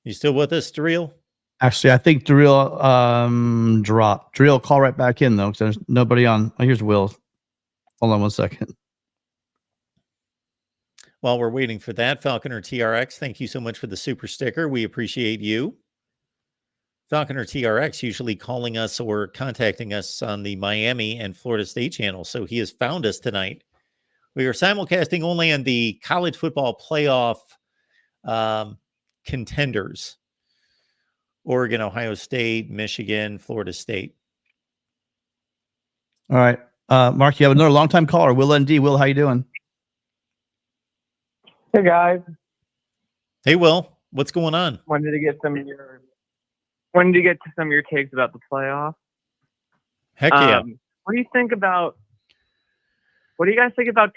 you still with us, Darrell? Actually, I think Darrell dropped. Darrell, call right back in, though, because there's nobody on. Oh, here's Will. Hold on 1 second. While we're waiting for that, Falconer TRX, thank you so much for the super sticker. We appreciate you. Falconer TRX usually calling us or contacting us on the Miami and Florida State channel, so he has found us tonight. We are simulcasting only on the college football playoff contenders: Oregon, Ohio State, Michigan, Florida State. All right. Mark, you have another longtime caller, Will ND. Will, how you doing? Hey, guys. Hey, Will. What's going on? Wanted to get some of your takes about the playoff. Heck yeah. What do you guys think about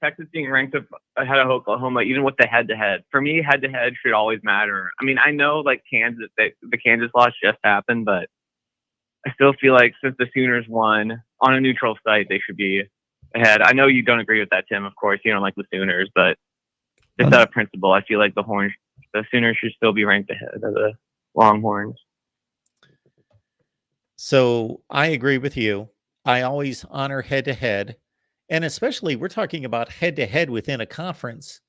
Texas being ranked up ahead of Oklahoma, even with the head-to-head? For me, head-to-head should always matter. I mean, I know like the Kansas loss just happened, but I still feel like since the Sooners won on a neutral site, they should be ahead. I know you don't agree with that, Tim. Of course, you don't like the Sooners, but just out of principle, I feel like the Sooners should still be ranked ahead of the Longhorns. So I agree with you. I always honor head-to-head. And especially, we're talking about head-to-head within a conference,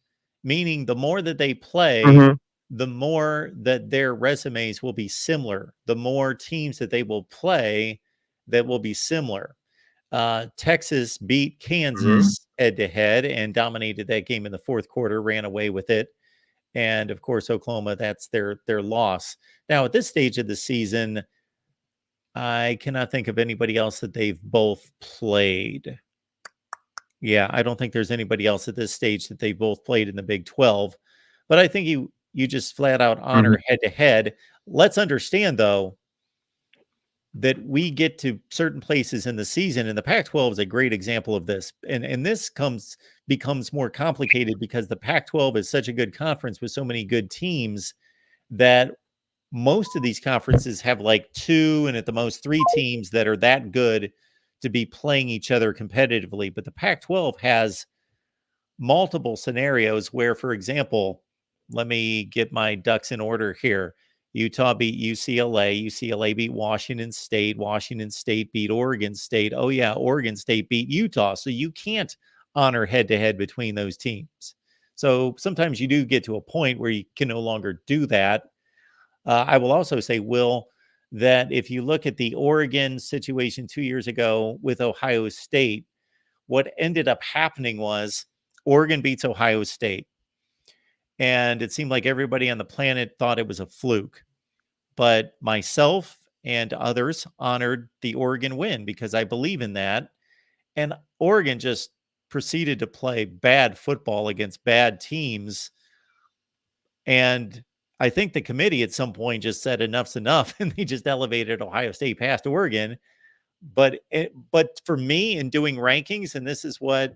meaning the more that they play, the more that their resumes will be similar. The more teams that they will play that will be similar. Texas beat Kansas head-to-head and dominated that game in the fourth quarter, ran away with it. And of course, Oklahoma, that's their loss. Now, at this stage of the season, I cannot think of anybody else that they've both played. Yeah, I don't think there's anybody else at this stage that they both played in the Big 12. But I think you just flat out honor head to head. Let's understand, though, that we get to certain places in the season, and the Pac-12 is a great example of this. And this becomes more complicated because the Pac-12 is such a good conference with so many good teams that most of these conferences have like 2 and at the most 3 teams that are that good to be playing each other competitively. But the Pac-12 has multiple scenarios where, for example, let me get my ducks in order here. Utah beat UCLA. UCLA beat Washington State. Washington State beat Oregon State. Oh, yeah, Oregon State beat Utah. So you can't honor head-to-head between those teams. So sometimes you do get to a point where you can no longer do that. I will also say, Will, that if you look at the Oregon situation 2 years ago with Ohio State, what ended up happening was Oregon beats Ohio State. And it seemed like everybody on the planet thought it was a fluke. But myself and others honored the Oregon win because I believe in that. And Oregon just proceeded to play bad football against bad teams. And I think the committee at some point just said enough's enough, and they just elevated Ohio State past Oregon. But for me, in doing rankings, and this is what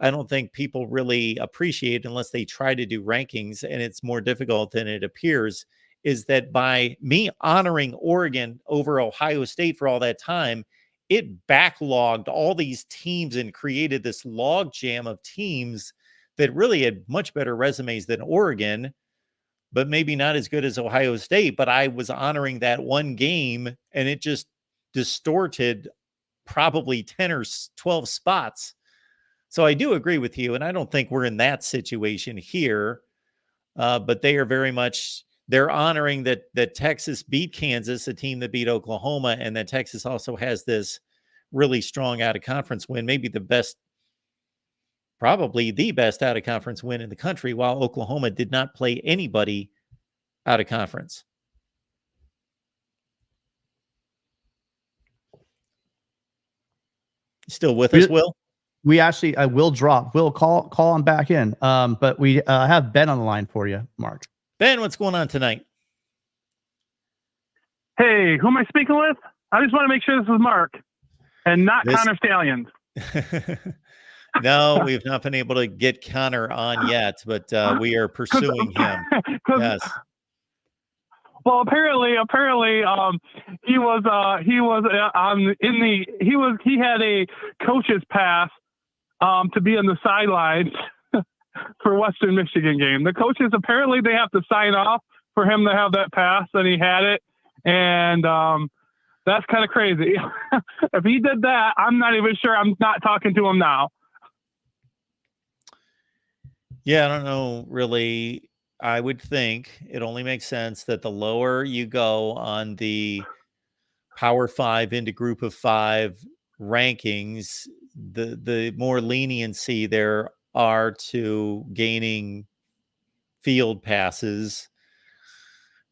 I don't think people really appreciate unless they try to do rankings, and it's more difficult than it appears, is that by me honoring Oregon over Ohio State for all that time, it backlogged all these teams and created this log jam of teams that really had much better resumes than Oregon, but maybe not as good as Ohio State. But I was honoring that one game, and it just distorted probably 10 or 12 spots. So I do agree with you, and I don't think we're in that situation here. But they are very much, they're honoring that Texas beat Kansas, a team that beat Oklahoma, and that Texas also has this really strong out-of-conference win, maybe the best, probably the best out-of-conference win in the country, while Oklahoma did not play anybody out of conference. Still with us, Will? We actually, I will drop. Will, call him back in. But we have Ben on the line for you, Mark. Ben, what's going on tonight? Hey, who am I speaking with? I just want to make sure this is Mark and not Connor Stallions. No, we've not been able to get Connor on yet, but we are pursuing him. Yes. Well, apparently, he had a coach's pass to be on the sidelines for Western Michigan game. The coaches, apparently they have to sign off for him to have that pass, and he had it. And that's kind of crazy. If he did that, I'm not even sure I'm not talking to him now. Yeah, I don't know, really. I would think it only makes sense that the lower you go on the Power 5 into Group of 5 rankings, the more leniency there are to gaining field passes.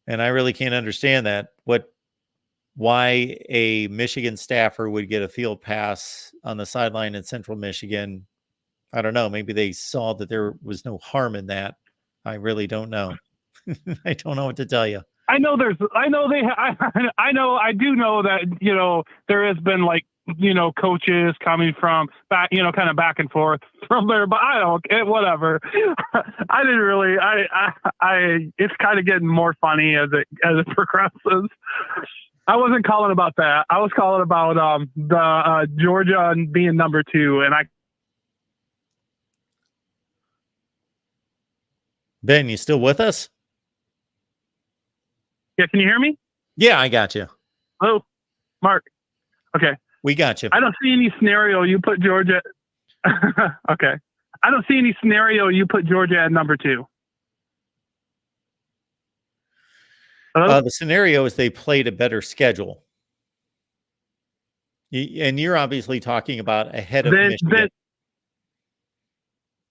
And I really can't understand that. Why a Michigan staffer would get a field pass on the sideline in Central Michigan. I don't know. Maybe they saw that there was no harm in that. I really don't know. I don't know what to tell you. I do know that, there has been coaches coming from back, kind of back and forth from there, but whatever. I didn't really, it's kind of getting more funny as it progresses. I wasn't calling about that. I was calling about the Georgia being number 2, and Ben, you still with us? Yeah, can you hear me? Yeah, I got you. Hello, Mark. Okay. We got you. I don't see any scenario you put Georgia. Okay. I don't see any scenario you put Georgia at number 2. The scenario is they played a better schedule. And you're obviously talking about ahead of Michigan.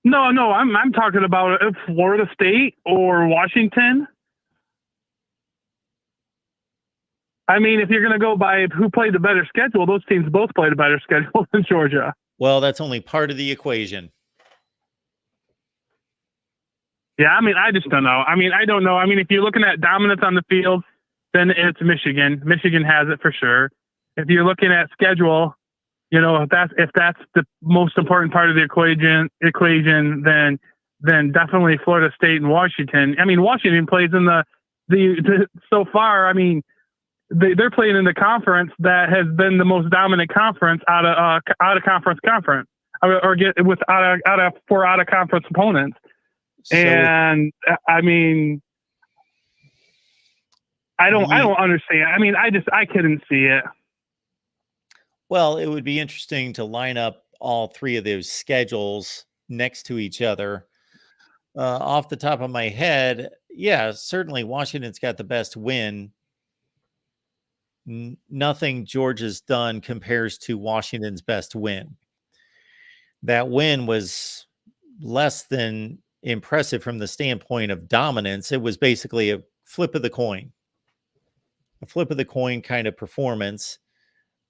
No, I'm talking about Florida State or Washington. I mean, if you're going to go by who played the better schedule, those teams both played a better schedule than Georgia. Well, that's only part of the equation. Yeah, I mean, I just don't know. I mean, I don't know. I mean, if you're looking at dominance on the field, then it's Michigan. Michigan has it for sure. If you're looking at schedule, you know, if that's the most important part of the equation, then definitely Florida State and Washington. I mean, Washington plays in the so far. I mean, they're playing in the conference that has been the most dominant conference out of conference, or get with out of conference opponents. So And I mean, I don't understand. I mean, I couldn't see it. well, it would be interesting to line up all three of those schedules next to each other. Off the top of my head, yeah, certainly Washington's got the best win. Nothing Georgia's done compares to Washington's best win. That win was less than impressive from the standpoint of dominance. It was basically a flip of the coin kind of performance.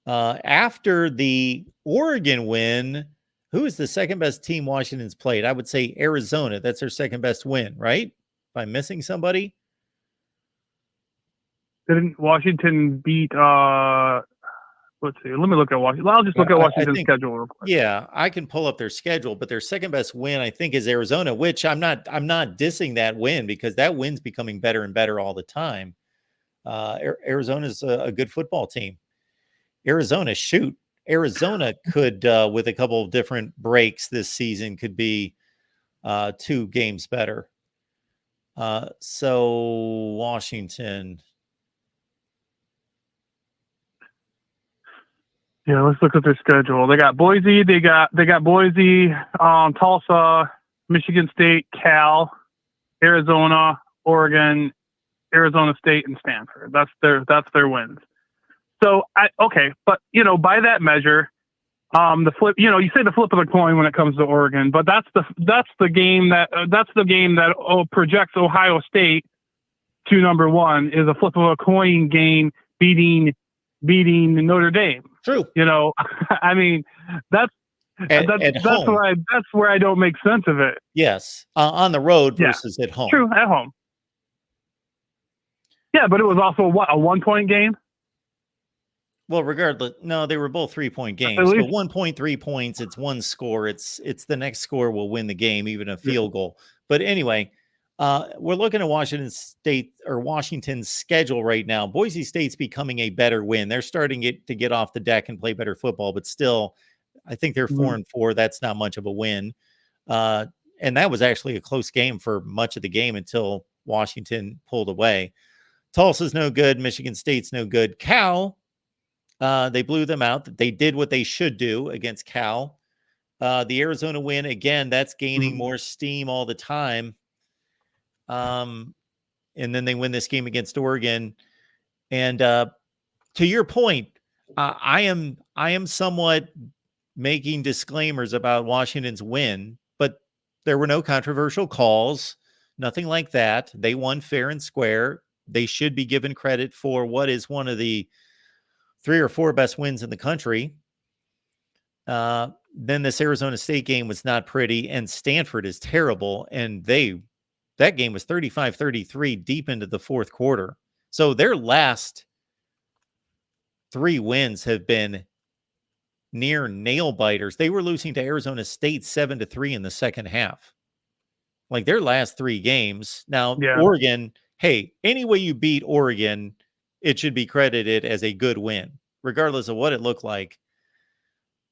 After the Oregon win, who is the second best team Washington's played? I would say Arizona. That's their second best win, right? If I'm missing somebody. Didn't Washington beat? Let's see. Let me look at Washington. I'll just look at Washington's schedule real quick. Yeah, I can pull up their schedule, but their second best win, I think, is Arizona. Which I'm not dissing that win, because that win's becoming better and better all the time. Arizona's a good football team. Arizona could, with a couple of different breaks this season, could be 2 games better. So Washington. Yeah, let's look at their schedule. They got Boise. They got Boise, Tulsa, Michigan State, Cal, Arizona, Oregon, Arizona State, and Stanford. That's their wins. So but you know, by that measure, the flip. You know, you say the flip of the coin when it comes to Oregon, but that's the game that projects Ohio State to number one, is a flip of a coin game beating Notre Dame. True. You know, I mean, that's where I don't make sense of it. Yes, on the road versus at home. True, at home. Yeah, but it was also a 1-point game. Well, regardless, no, they were both 3-point games. But 1.3 points, it's one score. It's the next score will win the game, even a field goal. But anyway, we're looking at Washington's schedule right now. Boise State's becoming a better win. They're starting to get off the deck and play better football, but still, I think they're 4-4. That's not much of a win. And that was actually a close game for much of the game until Washington pulled away. Tulsa's no good. Michigan State's no good. Cal, they blew them out. They did what they should do against Cal. The Arizona win, again, that's gaining more steam all the time. And then they win this game against Oregon. And to your point, I am somewhat making disclaimers about Washington's win, but there were no controversial calls, nothing like that. They won fair and square. They should be given credit for what is one of the 3 or 4 best wins in the country. Then this Arizona State game was not pretty, and Stanford is terrible. And that game was 35-33 deep into the fourth quarter. So their last 3 wins have been near nail biters. They were losing to Arizona State 7-3 in the second half. Like their last 3 games. Now, Oregon, hey, any way you beat Oregon, it should be credited as a good win, regardless of what it looked like.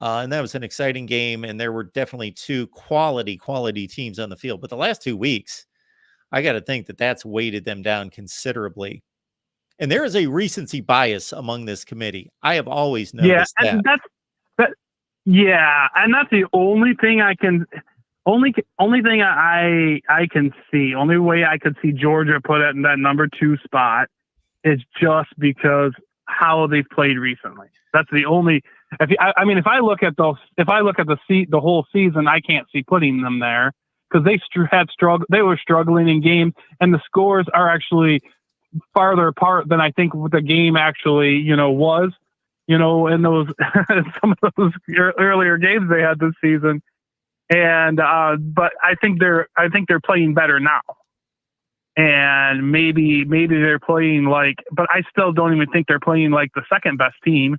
And that was an exciting game, and there were definitely 2 quality teams on the field. But the last 2 weeks, I got to think that that's weighted them down considerably. And there is a recency bias among this committee. I have always noticed that. And that's the only thing I can see. Only way I could see Georgia put it in that number 2 spot is just because how they've played recently. That's the only if I look at the whole season, I can't see putting them there because they were struggling in games, and the scores are actually farther apart than I think the game actually, was, in those some of those earlier games they had this season. And but I think they're playing better now. And maybe they're playing but I still don't even think they're playing like the second best team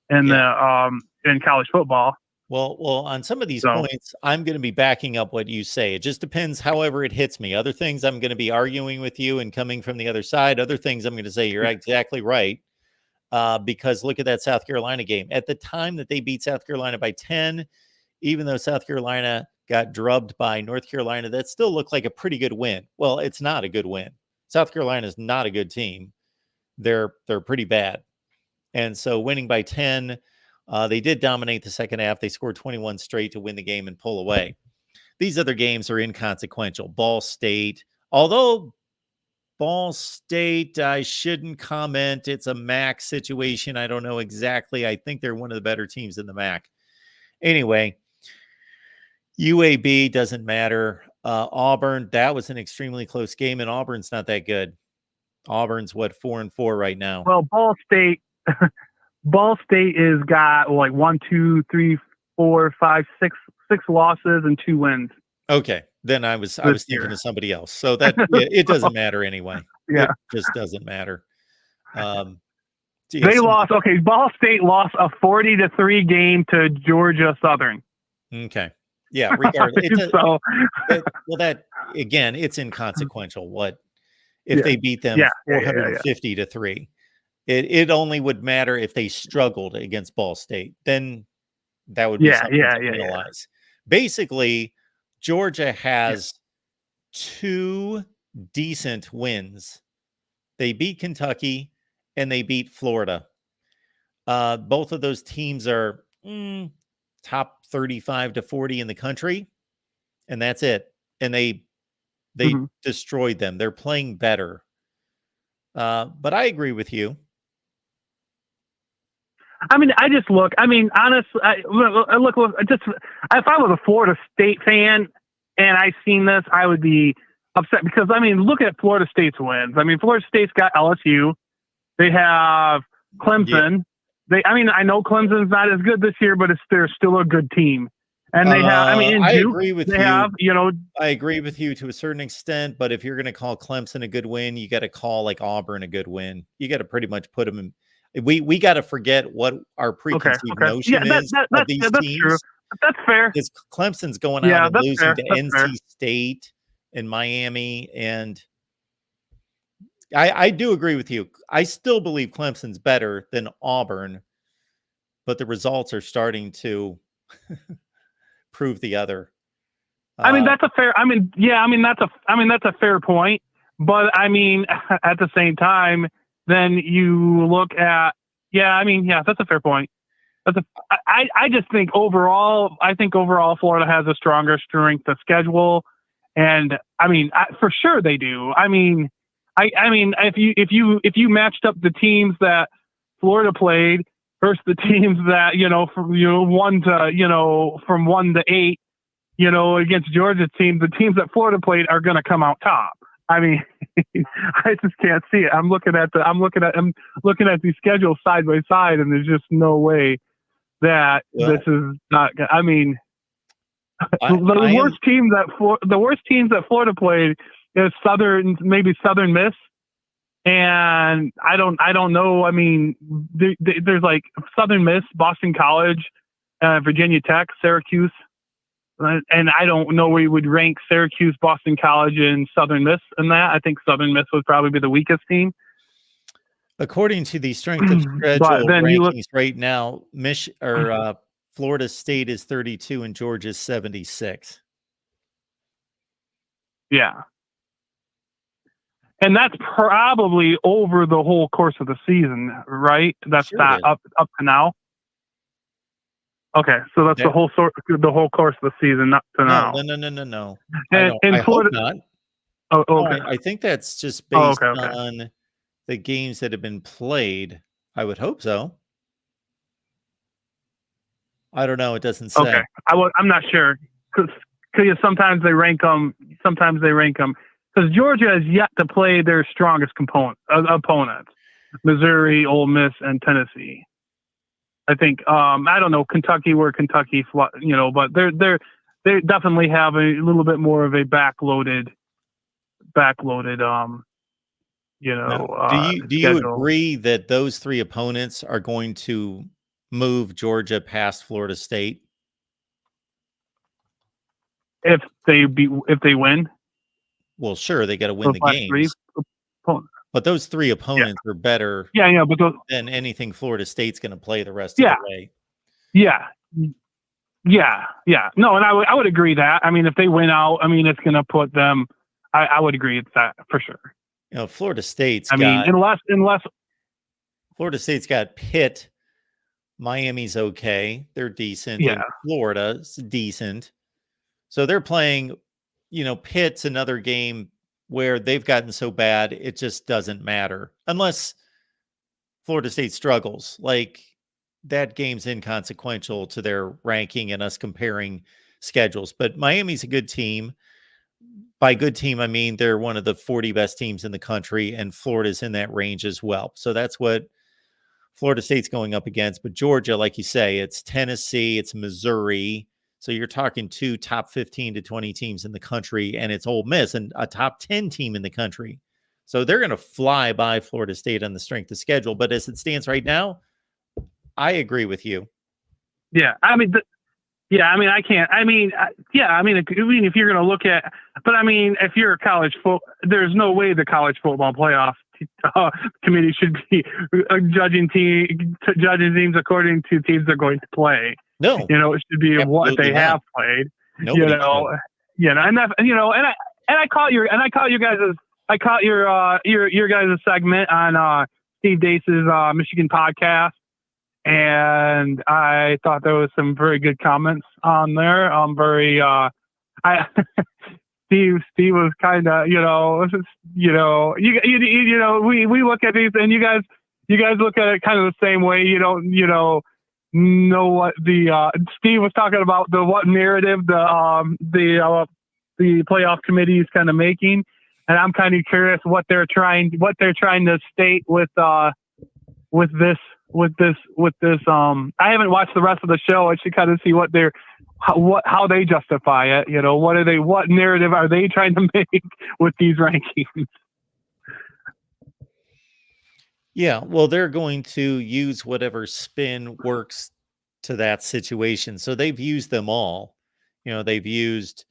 in in college football. Well, on some of these points, I'm going to be backing up what you say. It just depends however it hits me. Other things I'm going to be arguing with you and coming from the other side. Other things I'm going to say you're exactly right. Because look at that South Carolina game. At the time that they beat South Carolina by 10, even though South Carolina got drubbed by North Carolina, that still looked like a pretty good win. Well, it's not a good win. South Carolina is not a good team. They're pretty bad. And so winning by 10, they did dominate the second half. They scored 21 straight to win the game and pull away. These other games are inconsequential. Ball State, although Ball State, I shouldn't comment. It's a MAC situation. I don't know exactly. I think they're one of the better teams in the MAC. Anyway, UAB doesn't matter. Auburn, that was an extremely close game, and Auburn's not that good. Auburn's 4-4 right now. Well, Ball State is got 1, 2, 3, 4, 5, 6 losses and 2 wins. Okay, then I was thinking of somebody else. So that it doesn't matter anyway. Yeah, it just doesn't matter. They lost. Okay, Ball State lost a 40-3 game to Georgia Southern. Okay, yeah. Regardless, that again, it's inconsequential. What if they beat them 450-3? It only would matter if they struggled against Ball State. Then that would be something to penalize. Basically, Georgia has 2 decent wins. They beat Kentucky and they beat Florida. Both of those teams are top 35 to 40 in the country, and that's it. And they destroyed them. They're playing better. But I agree with you. I mean, honestly, if I was a Florida State fan and I seen this, I would be upset because, look at Florida State's wins. Florida State's got LSU. They have Clemson. Yeah. I know Clemson's not as good this year, but they're still a good team. And they have, I agree with you. I agree with you to a certain extent, but if you're going to call Clemson a good win, you got to call Auburn a good win. You got to pretty much put them in. We got to forget what our preconceived notion is of these teams. True. That's fair. Because Clemson's going out and losing to NC State and Miami, and I do agree with you. I still believe Clemson's better than Auburn, but the results are starting to prove the other. That's a fair. That's a fair point. But at the same time, then you look at, that's a fair point. I just think overall, Florida has a stronger strength of schedule, and for sure they do. If you matched up the teams that Florida played versus the teams that from 1 to 8, against Georgia's team, the teams that Florida played are going to come out top. I just can't see it. I'm looking at these schedules side by side, and there's just no way that this is not. The worst teams that Florida played is Southern Miss, and I don't know. There's Southern Miss, Boston College, Virginia Tech, Syracuse. And I don't know where you would rank Syracuse, Boston College, and Southern Miss in that. I think Southern Miss would probably be the weakest team. According to the strength of schedule rankings right now, Florida State is 32 and Georgia's 76. Yeah. And that's probably over the whole course of the season, right? That's not up to now. Okay, so that's the whole course of the season, not to now. No. And Florida, hope not. Oh, okay. I think that's just based on the games that have been played. I would hope so. I don't know. It doesn't say. Okay, I'm not sure because sometimes they rank them. Sometimes they rank them because Georgia has yet to play their strongest opponents: Missouri, Ole Miss, and Tennessee. I think I don't know Kentucky where Kentucky, but they definitely have a little bit more of a backloaded. Now, do you schedule. agree that those 3 opponents are going to move Georgia past Florida State? If they win, Well, sure, they got to win those the last 3 games, opponents. but those 3 opponents are better Yeah, but those, than anything Florida State's going to play the rest of the way. Yeah. No, and I would agree that. I mean, if they win out, I mean, it's going to put them. I would agree with that for sure. Florida State's unless Florida State's got Pitt, Miami's okay, they're decent, and Florida's decent. So they're playing, Pitt's another game where they've gotten so bad it just doesn't matter unless Florida State struggles. Like that game's inconsequential to their ranking and us comparing schedules. But Miami's a good team. By good team, I mean they're one of the 40 best teams in the country, and Florida's in that range as well. So that's what Florida State's going up against. But Georgia, like you say, it's Tennessee, it's Missouri. So you're talking 2 top 15 to 20 teams in the country, and it's Ole Miss and a top 10 team in the country. So they're going to fly by Florida State on the strength of schedule. But as it stands right now, I agree with you. Yeah, I mean, I can't. I mean, if you're going to look at, but I mean, if you're a college football, there's no way the college football playoff committee should be judging teams according to teams they're going to play. No, it should be what they have played. Nobody and that, and I caught your guys' segment on Steve Dace's Michigan podcast. And I thought there was some very good comments on there. Steve was kind of, we look at these and you guys look at it kind of the same way. You don't, know what Steve was talking about what narrative the playoff committee is kind of making. And I'm kind of curious what they're trying to state with this. I haven't watched the rest of the show. I should kind of see how they justify it. What narrative are they trying to make with these rankings? Yeah, well, they're going to use whatever spin works to that situation. So they've used them all. They've used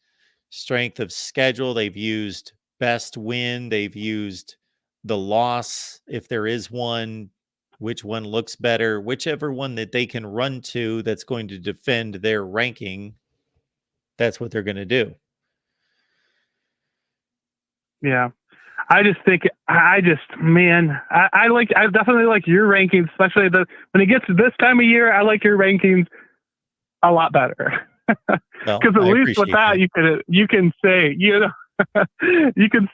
strength of schedule. They've used best win. They've used the loss, if there is one, which one looks better, whichever one that they can run to that's going to defend their ranking. That's what they're going to do. Yeah. I definitely like your rankings, especially when it gets to this time of year. I like your rankings a lot better because at least with that you can say you can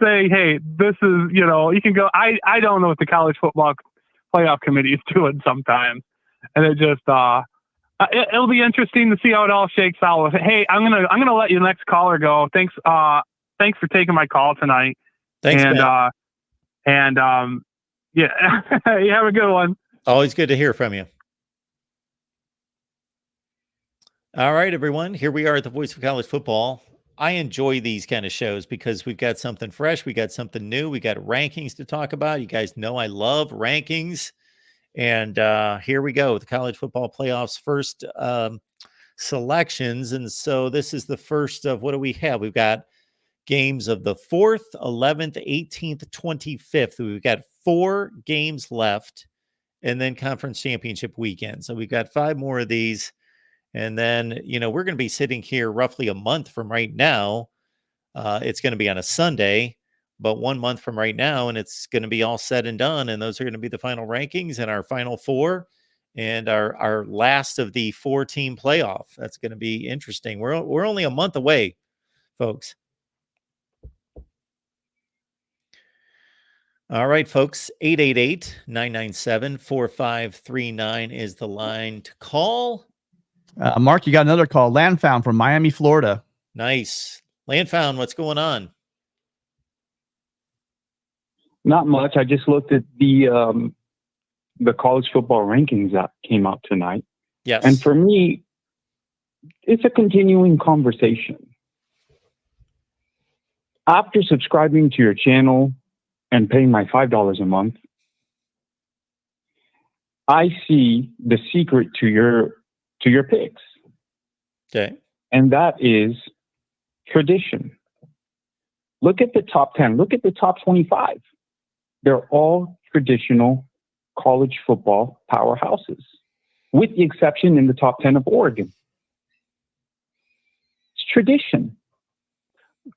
say, hey, this is you can go. I don't know what the college football playoff committee is doing sometimes, and it just it'll be interesting to see how it all shakes out. Hey, I'm gonna let your next caller go. Thanks for taking my call tonight. Thanks, and man. You have a good one. Always good to hear from you. All right, everyone. Here we are at the Voice of College Football. I enjoy these kind of shows because we've got something fresh. We got something new. We got rankings to talk about. You guys know I love rankings. And here we go. The college football playoffs first selections. And so this is the first of, what do we have? We've got games of the 4th, 11th, 18th, 25th. We've got 4 games left, and then conference championship weekend. So we've got 5 more of these. And then, we're going to be sitting here roughly a month from right now. It's going to be on a Sunday, but 1 month from right now, and it's going to be all said and done. And those are going to be the final rankings and our final 4 and our last of the 4-team playoff. That's going to be interesting. We're only a month away, folks. All right, folks, 888-997-4539 is the line to call. Mark, you got another call. Landfound from Miami, Florida. Nice. Landfound, what's going on? Not much. I just looked at the college football rankings that came out tonight. Yes. And for me, it's a continuing conversation. After subscribing to your channel and paying my $5 a month, I see the secret to your picks. Okay. And that is tradition. Look at the top 10. Look at the top 25. They're all traditional college football powerhouses, with the exception in the top 10 of Oregon. It's tradition.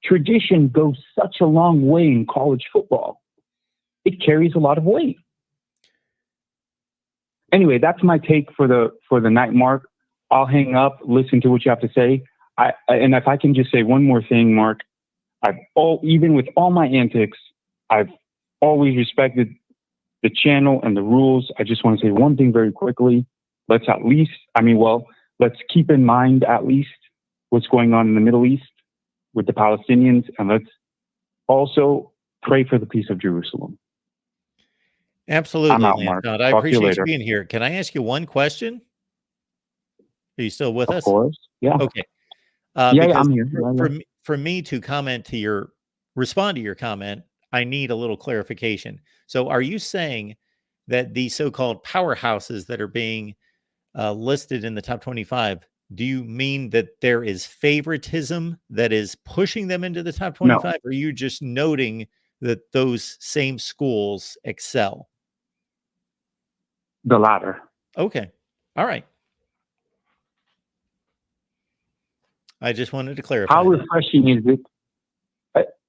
Tradition goes such a long way in college football. It carries a lot of weight. Anyway, that's my take for the night, Mark. I'll hang up, listen to what you have to say. And if I can just say one more thing, Mark, even with all my antics, I've always respected the channel and the rules. I just want to say one thing very quickly. Let's keep in mind at least what's going on in the Middle East with the Palestinians, and let's also pray for the peace of Jerusalem. Absolutely, I'm out, Landfound. Mark. I Talk to you appreciate you later. being here. Can I ask you one question? Are you still with us? Of course. Yeah. Okay. Yeah, because I'm here. For me to respond to your comment, I need a little clarification. So are you saying that the so-called powerhouses that are being listed in the top 25, do you mean that there is favoritism that is pushing them into the top 25? No. Or are you just noting that those same schools excel? The latter. Okay. All right. I just wanted to clarify. How refreshing is it?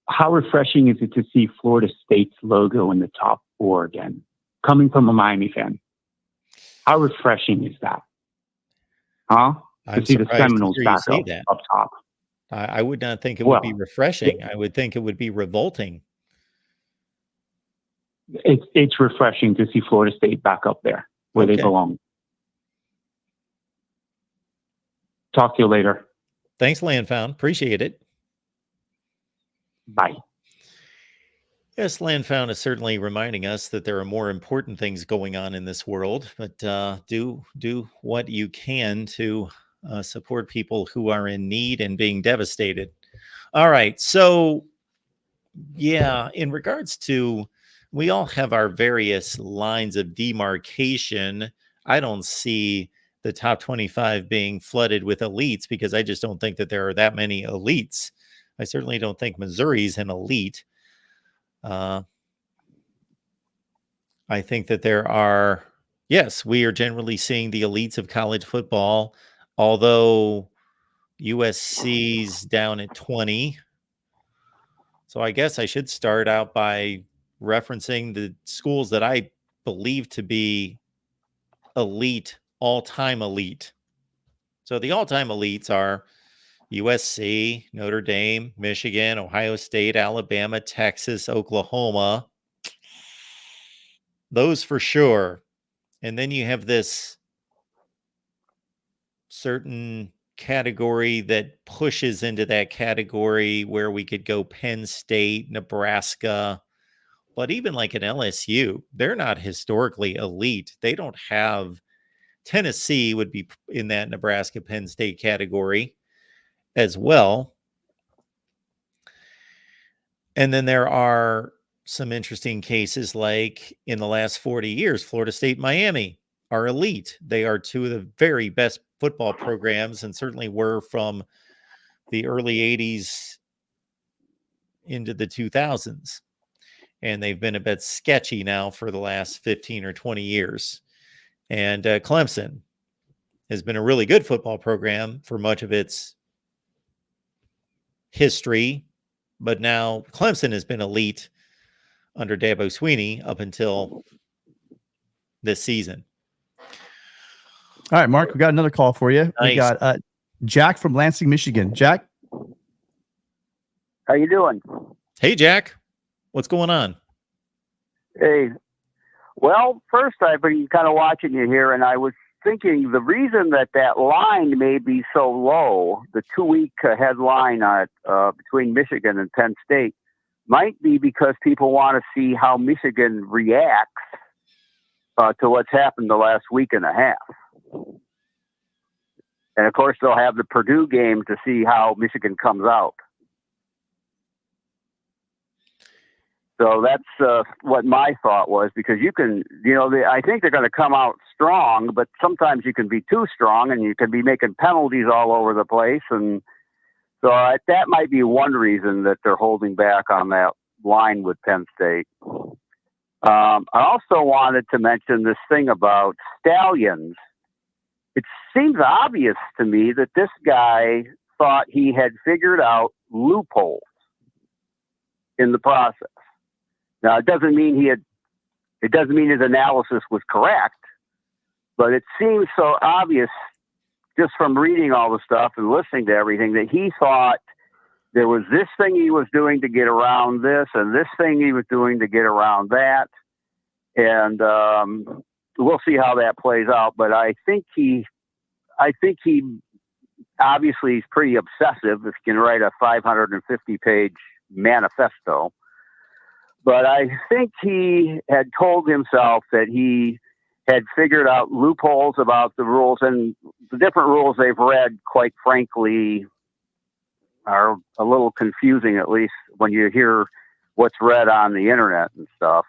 How refreshing is it to see Florida State's logo in the top four again, coming from a Miami fan? How refreshing is that? Huh? I'm to see the surprised to Seminoles hear you back say up, that. up top. I would not think it would be Well, refreshing. I would think it would be revolting. It's refreshing to see Florida State back up there where they Okay. belong. Talk to you later. Thanks, Landfound. Appreciate it. Bye. Yes, Landfound is certainly reminding us that there are more important things going on in this world, but do what you can to support people who are in need and being devastated. All right. So, yeah, in regards to, we all have our various lines of demarcation. I don't see the top 25 being flooded with elites because I just don't think that there are that many elites. I certainly don't think Missouri's an elite. I think that there are, yes, we are generally seeing the elites of college football, although USC's down at 20. So I guess I should start out by referencing the schools that I believe to be elite, all-time elite. So the all-time elites are USC, Notre Dame, Michigan, Ohio State, Alabama, Texas, Oklahoma. Those for sure. And then you have this certain category that pushes into that category where we could go Penn State, Nebraska, but even like an LSU, they're not historically elite. They don't have, Tennessee would be in that Nebraska, Penn State category as well. And then there are some interesting cases like in the last 40 years, Florida State, Miami are elite. They are two of the very best football programs and certainly were from the early 80s into the 2000s. And they've been a bit sketchy now for the last 15 or 20 years. And Clemson has been a really good football program for much of its history. But now Clemson has been elite under Dabo Sweeney up until this season. All right, Mark, we got another call for you. Nice. We got Jack from Lansing, Michigan. Jack? How you doing? Hey, Jack. What's going on? Hey. Well, first I've been kind of watching you here, and I was thinking the reason that line may be so low, the 2-week headline between Michigan and Penn State, might be because people want to see how Michigan reacts to what's happened the last week and a half. And of course, they'll have the Purdue game to see how Michigan comes out. So that's what my thought was, because you can, I think they're going to come out strong, but sometimes you can be too strong and you can be making penalties all over the place. And so that might be one reason that they're holding back on that line with Penn State. I also wanted to mention this thing about Stallions. It seems obvious to me that this guy thought he had figured out loopholes in the process. Now, it doesn't mean his analysis was correct, but it seems so obvious just from reading all the stuff and listening to everything that he thought there was this thing he was doing to get around this and this thing he was doing to get around that. And we'll see how that plays out. But I think he obviously is pretty obsessive if he can write a 550-page manifesto. But I think he had told himself that he had figured out loopholes about the rules, and the different rules they've read, quite frankly, are a little confusing, at least when you hear what's read on the internet and stuff.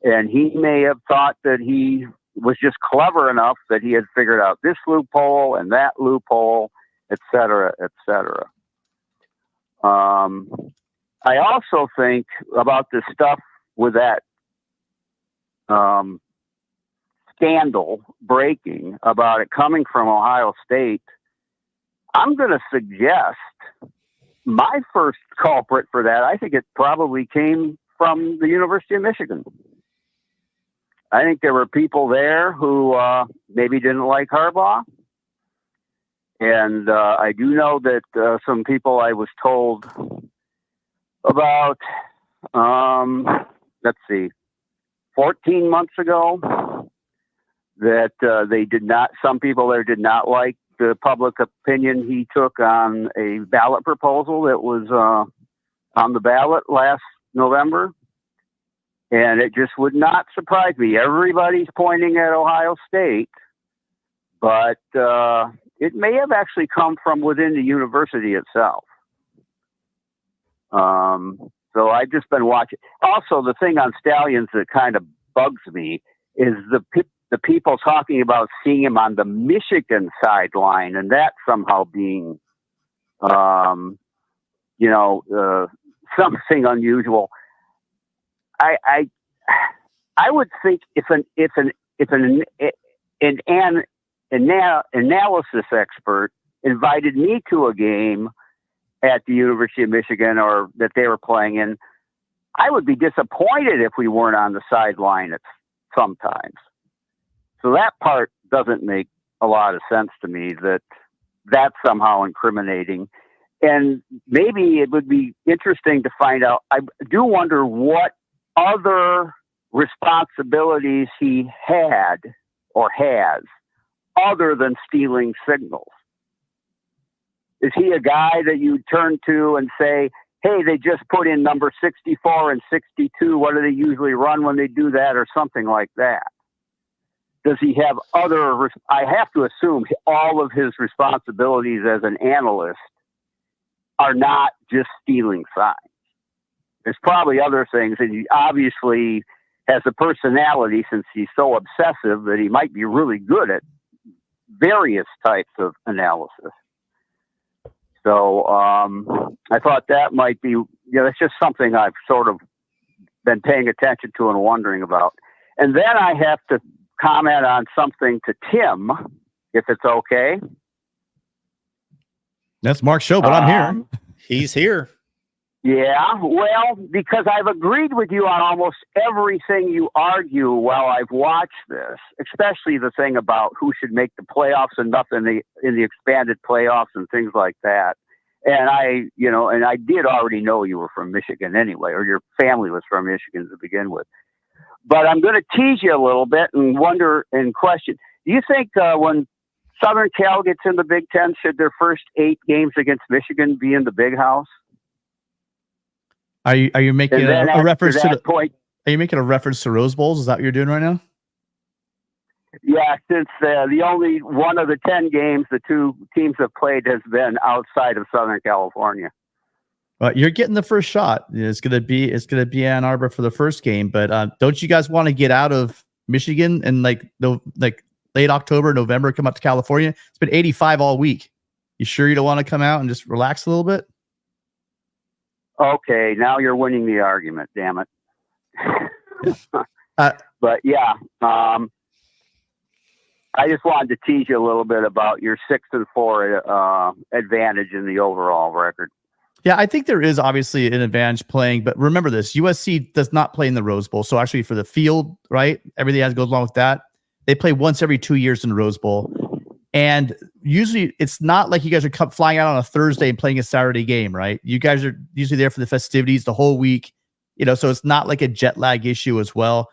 And he may have thought that he was just clever enough that he had figured out this loophole and that loophole, et cetera, et cetera. I also think about this stuff with that scandal breaking about it coming from Ohio State. I'm going to suggest my first culprit for that, I think it probably came from the University of Michigan. I think there were people there who maybe didn't like Harbaugh. And I do know that some people I was told about, 14 months ago, that some people there did not like the public opinion he took on a ballot proposal that was on the ballot last November. And it just would not surprise me. Everybody's pointing at Ohio State, but it may have actually come from within the university itself. So I've just been watching. Also, the thing on Stallions that kind of bugs me is the people talking about seeing him on the Michigan sideline, and that somehow being, something unusual. I would think if an analysis expert invited me to a game at the University of Michigan or that they were playing in, I would be disappointed if we weren't on the sideline sometimes. So that part doesn't make a lot of sense to me, that that's somehow incriminating. And maybe it would be interesting to find out. I do wonder what other responsibilities he had or has other than stealing signals. Is he a guy that you turn to and say, hey, they just put in number 64 and 62. What do they usually run when they do that, or something like that? Does he have other? I have to assume all of his responsibilities as an analyst are not just stealing signs. There's probably other things, and he obviously has a personality, since he's so obsessive, that he might be really good at various types of analysis. So I thought that might be, it's just something I've sort of been paying attention to and wondering about. And then I have to comment on something to Tim, if it's okay. That's Mark's show, but I'm here. He's here. Yeah, well, because I've agreed with you on almost everything you argue while I've watched this, especially the thing about who should make the playoffs and nothing in the expanded playoffs and things like that. And I did already know you were from Michigan anyway, or your family was from Michigan to begin with. But I'm going to tease you a little bit and wonder and question. Do you think when Southern Cal gets in the Big Ten, should their first 8 games against Michigan be in the Big House? Are you making And then a after reference to that point, Are you making a reference to Rose Bowls? Is that what you're doing right now? yeah, since the only one of the 10 games the two teams have played has been outside of Southern California. Well, you're getting the first shot. It's gonna be Ann Arbor for the first game, but don't you guys want to get out of Michigan and like late October, November, come up to California? It's been 85 all week. You sure you don't want to come out and just relax a little bit? Okay, now you're winning the argument. Damn it. Yeah. But yeah, I just wanted to tease you a little bit about your 6-4 advantage in the overall record. Yeah, I think there is obviously an advantage playing, but remember this: USC does not play in the Rose Bowl. So actually, for the field, right, everything that goes along with that, they play once every 2 years in the Rose Bowl, and usually it's not like you guys are flying out on a Thursday and playing a Saturday game, right? You guys are usually there for the festivities the whole week, so it's not like a jet lag issue as well.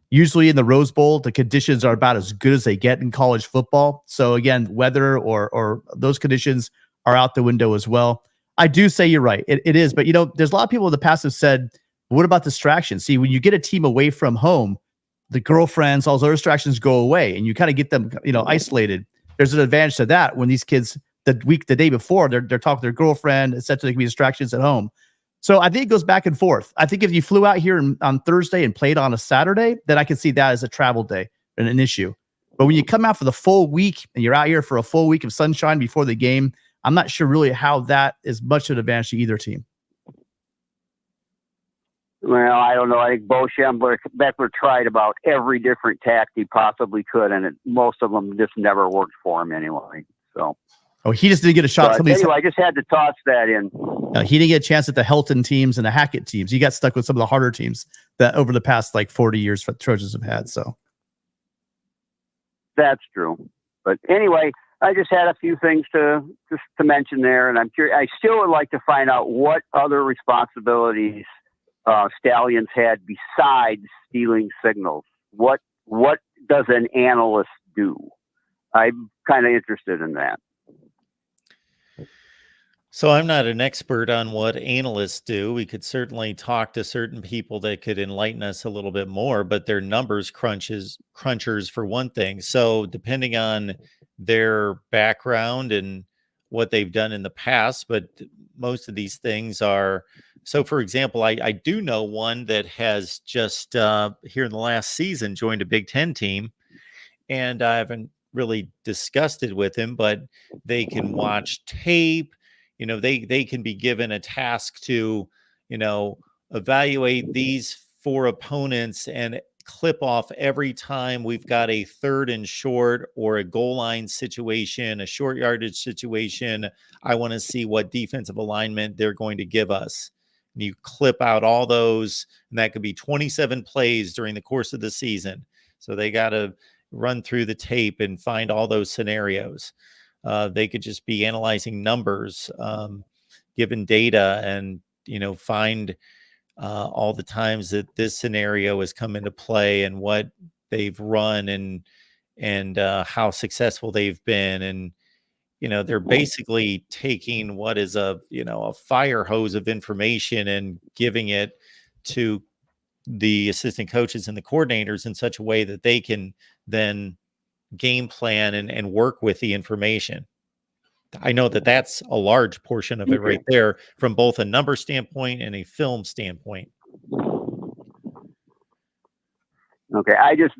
Usually in the Rose Bowl, the conditions are about as good as they get in college football. So again, weather or those conditions are out the window as well. I do say you're right. It is. But, there's a lot of people in the past have said, what about distractions? See, when you get a team away from home, the girlfriends, all those other distractions go away and you kind of get them, isolated. There's an advantage to that when these kids, the day before, they're talking to their girlfriend, etc. There can be distractions at home. So I think it goes back and forth. I think if you flew out here on Thursday and played on a Saturday, then I can see that as a travel day and an issue. But when you come out for the full week and you're out here for a full week of sunshine before the game, I'm not sure really how that is much of an advantage to either team. Well, I don't know. I think Bo Schembler tried about every different tact he possibly could, and most of them just never worked for him anyway. So. Oh, he just didn't get a shot. Anyway, I just had to toss that in. He didn't get a chance at the Helton teams and the Hackett teams. He got stuck with some of the harder teams that over the past 40 years Trojans have had. So that's true. But anyway, I just had a few things to mention there, and I'm curious. I still would like to find out what other responsibilities Stallions had besides stealing signals. What does an analyst do? I'm kind of interested in that. So I'm not an expert on what analysts do. We could certainly talk to certain people that could enlighten us a little bit more, but they're numbers crunchers for one thing. So depending on their background and what they've done in the past, but most of these things are. So for example, I do know one that has just here in the last season joined a Big Ten team, and I haven't really discussed it with him, but they can watch tape. They can be given a task to, evaluate these 4 opponents and clip off every time we've got a 3rd and short or a goal line situation, a short yardage situation. I want to see what defensive alignment they're going to give us. And you clip out all those, and that could be 27 plays during the course of the season. So they got to run through the tape and find all those scenarios. They could just be analyzing numbers, given data, and find all the times that this scenario has come into play and what they've run and how successful they've been. And they're basically taking what is a fire hose of information and giving it to the assistant coaches and the coordinators in such a way that they can then game plan and work with the information. I know that that's a large portion of it right there from both a number standpoint and a film standpoint. Okay.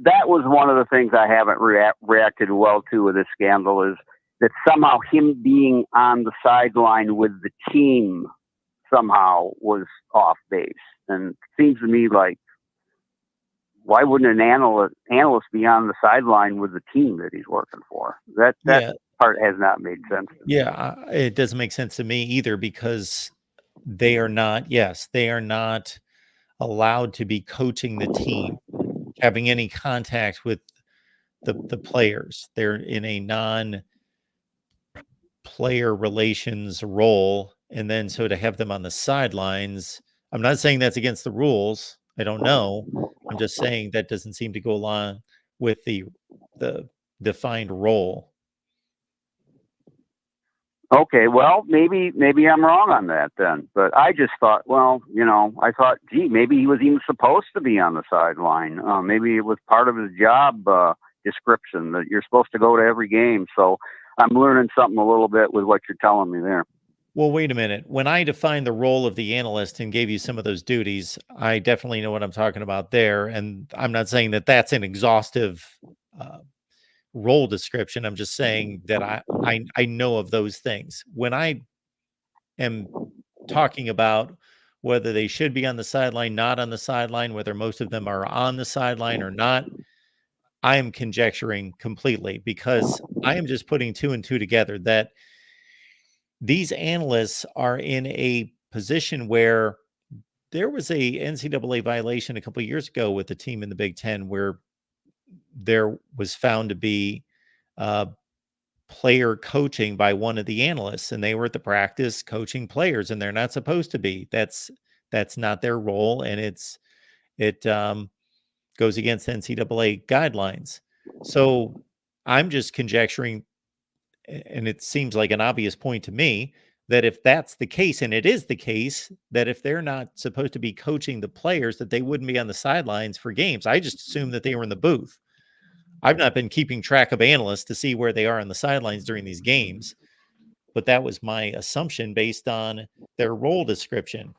That was one of the things I haven't reacted well to with this scandal, is that somehow him being on the sideline with the team somehow was off base. And it seems to me like, why wouldn't an analyst be on the sideline with the team that he's working for? That part has not made sense to me. Yeah, it doesn't make sense to me either, because they are not allowed to be coaching the team, having any contact with the players. They're in a non-player relations role. And then so to have them on the sidelines, I'm not saying that's against the rules. I don't know. I'm just saying that doesn't seem to go along with the defined role. Okay, well, maybe I'm wrong on that then. But I just thought, well, I thought, gee, maybe he was even supposed to be on the sideline. Maybe it was part of his job description that you're supposed to go to every game. So I'm learning something a little bit with what you're telling me there. Well, wait a minute. When I defined the role of the analyst and gave you some of those duties, I definitely know what I'm talking about there. And I'm not saying that that's an exhaustive role description. I'm just saying that I know of those things. When I am talking about whether they should be on the sideline, not on the sideline, whether most of them are on the sideline or not, I am conjecturing completely, because I am just putting two and two together that these analysts are in a position where there was a NCAA violation a couple of years ago with a team in the Big Ten where there was found to be player coaching by one of the analysts, and they were at the practice coaching players, and they're not supposed to be. That's not their role, and it goes against NCAA guidelines. So I'm just conjecturing, and it seems like an obvious point to me, that if that's the case, and it is the case, that if they're not supposed to be coaching the players, that they wouldn't be on the sidelines for games. I just assumed that they were in the booth. I've not been keeping track of analysts to see where they are on the sidelines during these games, but that was my assumption based on their role description.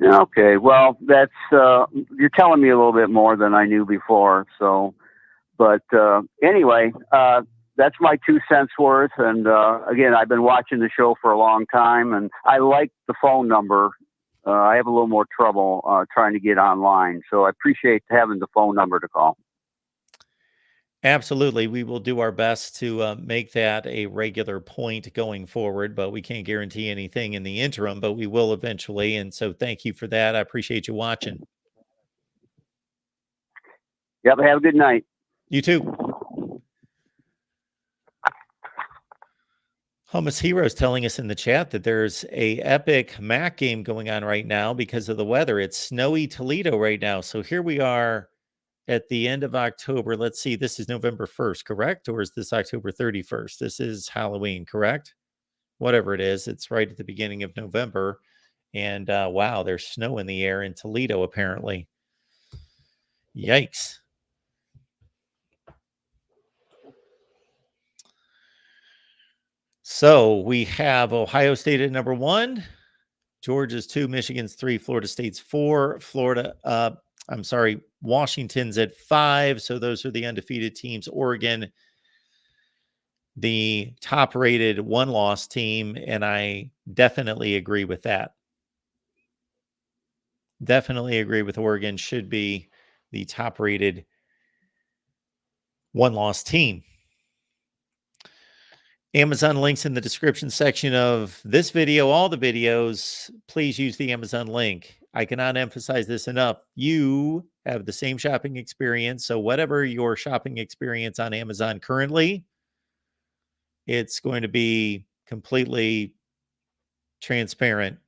Okay, well, that's you're telling me a little bit more than I knew before. So, but anyway, that's my 2 cents worth. And again, I've been watching the show for a long time, and I like the phone number. I have a little more trouble trying to get online, so I appreciate having the phone number to call. Absolutely. We will do our best to make that a regular point going forward, but we can't guarantee anything in the interim, but we will eventually. And so thank you for that. I appreciate you watching. Yep, have a good night. You too. Hummus Hero is telling us in the chat that there's a epic MAC game going on right now because of the weather. It's snowy Toledo right now. So here we are at the end of October. Let's see, this is November 1st, correct? Or is this October 31st? This is Halloween, correct? Whatever it is, it's right at the beginning of November. And wow, there's snow in the air in Toledo, apparently. Yikes. So we have Ohio State at number 1, Georgia's 2, Michigan's 3, Florida State's 4, Washington's at 5. So those are the undefeated teams. Oregon, the top-rated one-loss team, and I definitely agree with that. Definitely agree with Oregon should be the top-rated one-loss team. Amazon links in the description section of this video, all the videos. Please use the Amazon link. I cannot emphasize this enough. You have the same shopping experience. So whatever your shopping experience on Amazon currently, it's going to be completely transparent,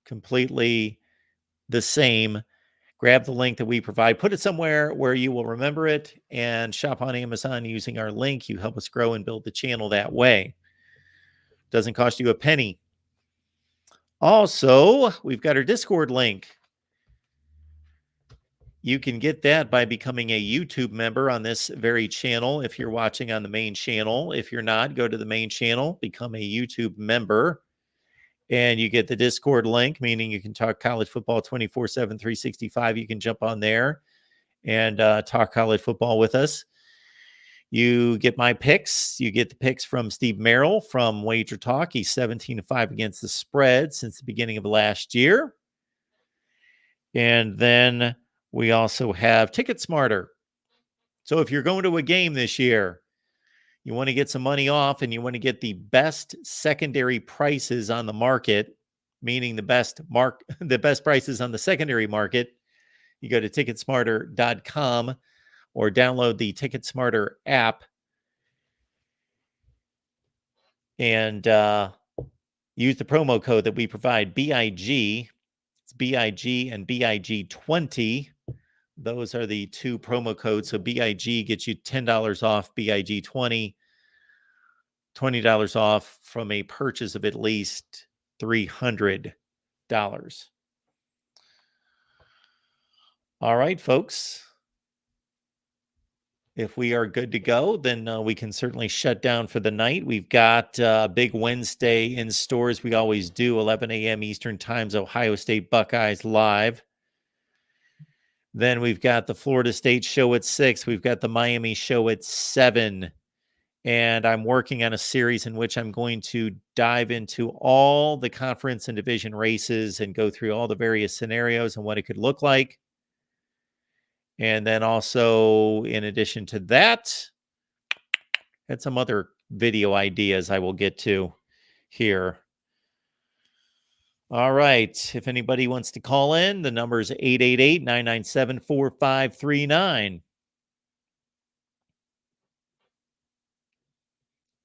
completely the same. Grab the link that we provide, put it somewhere where you will remember it, and shop on Amazon using our link. You help us grow and build the channel that way. Doesn't cost you a penny. Also, we've got our Discord link. You can get that by becoming a YouTube member on this very channel if you're watching on the main channel. If you're not, go to the main channel, become a YouTube member, and you get the Discord link, meaning you can talk college football 24/7, 365. You can jump on there and talk college football with us. You get my picks. You get the picks from Steve Merrill from Wager Talk. He's 17-5 against the spread since the beginning of last year. And then we also have Ticket Smarter. So if you're going to a game this year, you want to get some money off and you want to get the best secondary prices on the market, meaning the best prices on the secondary market, you go to ticketsmarter.com or download the TicketSmarter app and use the promo code that we provide, BIG. It's BIG and BIG20. Those are the two promo codes. So BIG gets you $10 off, BIG 20, $20 off from a purchase of at least $300. All right, folks. If we are good to go, then we can certainly shut down for the night. We've got big Wednesday in store, as we always do, 11 a.m. Eastern Time's Ohio State Buckeyes live. Then we've got the Florida State show at 6. We've got the Miami show at 7. And I'm working on a series in which I'm going to dive into all the conference and division races and go through all the various scenarios and what it could look like. And then also, in addition to that, had some other video ideas I will get to here. All right. If anybody wants to call in, the number is 888-997-4539.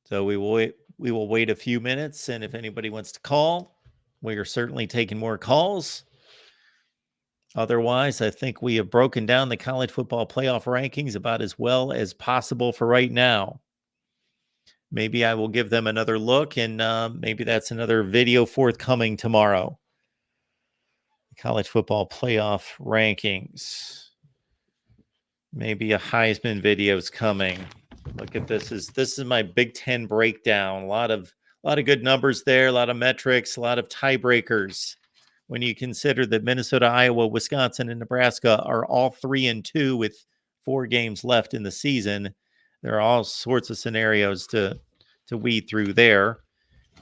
So we will wait a few minutes, and if anybody wants to call, we are certainly taking more calls. Otherwise, I think we have broken down the college football playoff rankings about as well as possible for right now. Maybe I will give them another look, and maybe that's another video forthcoming tomorrow. College football playoff rankings. Maybe a Heisman video is coming. Look at this. This is my Big Ten breakdown. A lot of good numbers there, a lot of metrics, a lot of tiebreakers. When you consider that Minnesota, Iowa, Wisconsin, and Nebraska are all 3-2 with 4 games left in the season, there are all sorts of scenarios to weed through there.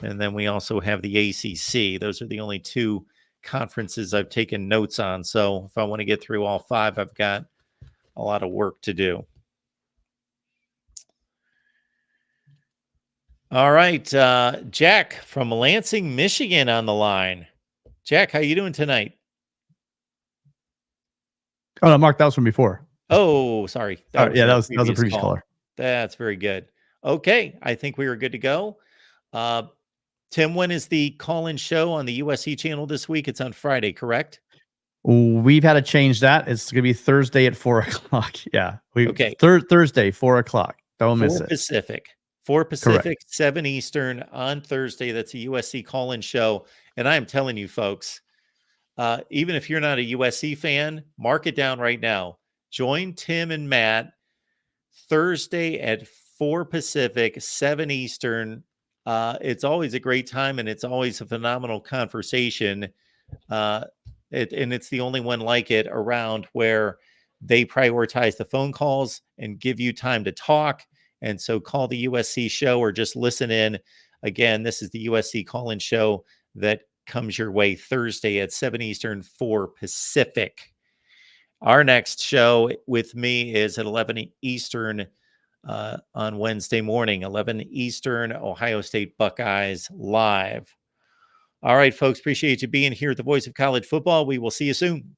And then we also have the ACC. Those are the only 2 conferences I've taken notes on. So if I want to get through all 5, I've got a lot of work to do. All right, Jack from Lansing, Michigan on the line. Jack, how you doing tonight? Oh, no, Mark, that was from before. Oh, sorry. That was a previous caller. That's very good. Okay, I think we are good to go. Tim, when is the call-in show on the USC channel this week? It's on Friday, correct? We've had to change that. It's going to be Thursday at 4:00. Yeah. Okay. Thursday, 4:00. Don't miss it. Pacific. 4 Pacific, Correct. 7 Eastern on Thursday. That's a USC call-in show. And I am telling you, folks, even if you're not a USC fan, mark it down right now. Join Tim and Matt Thursday at 4 Pacific, 7 Eastern. It's always a great time, and it's always a phenomenal conversation. And it's the only one like it around, where they prioritize the phone calls and give you time to talk. And so call the USC show or just listen in. Again, this is the USC call-in show that comes your way Thursday at 7 Eastern, 4 Pacific. Our next show with me is at 11 Eastern on Wednesday morning, 11 Eastern, Ohio State Buckeyes live. All right, folks, appreciate you being here at the Voice of College Football. We will see you soon.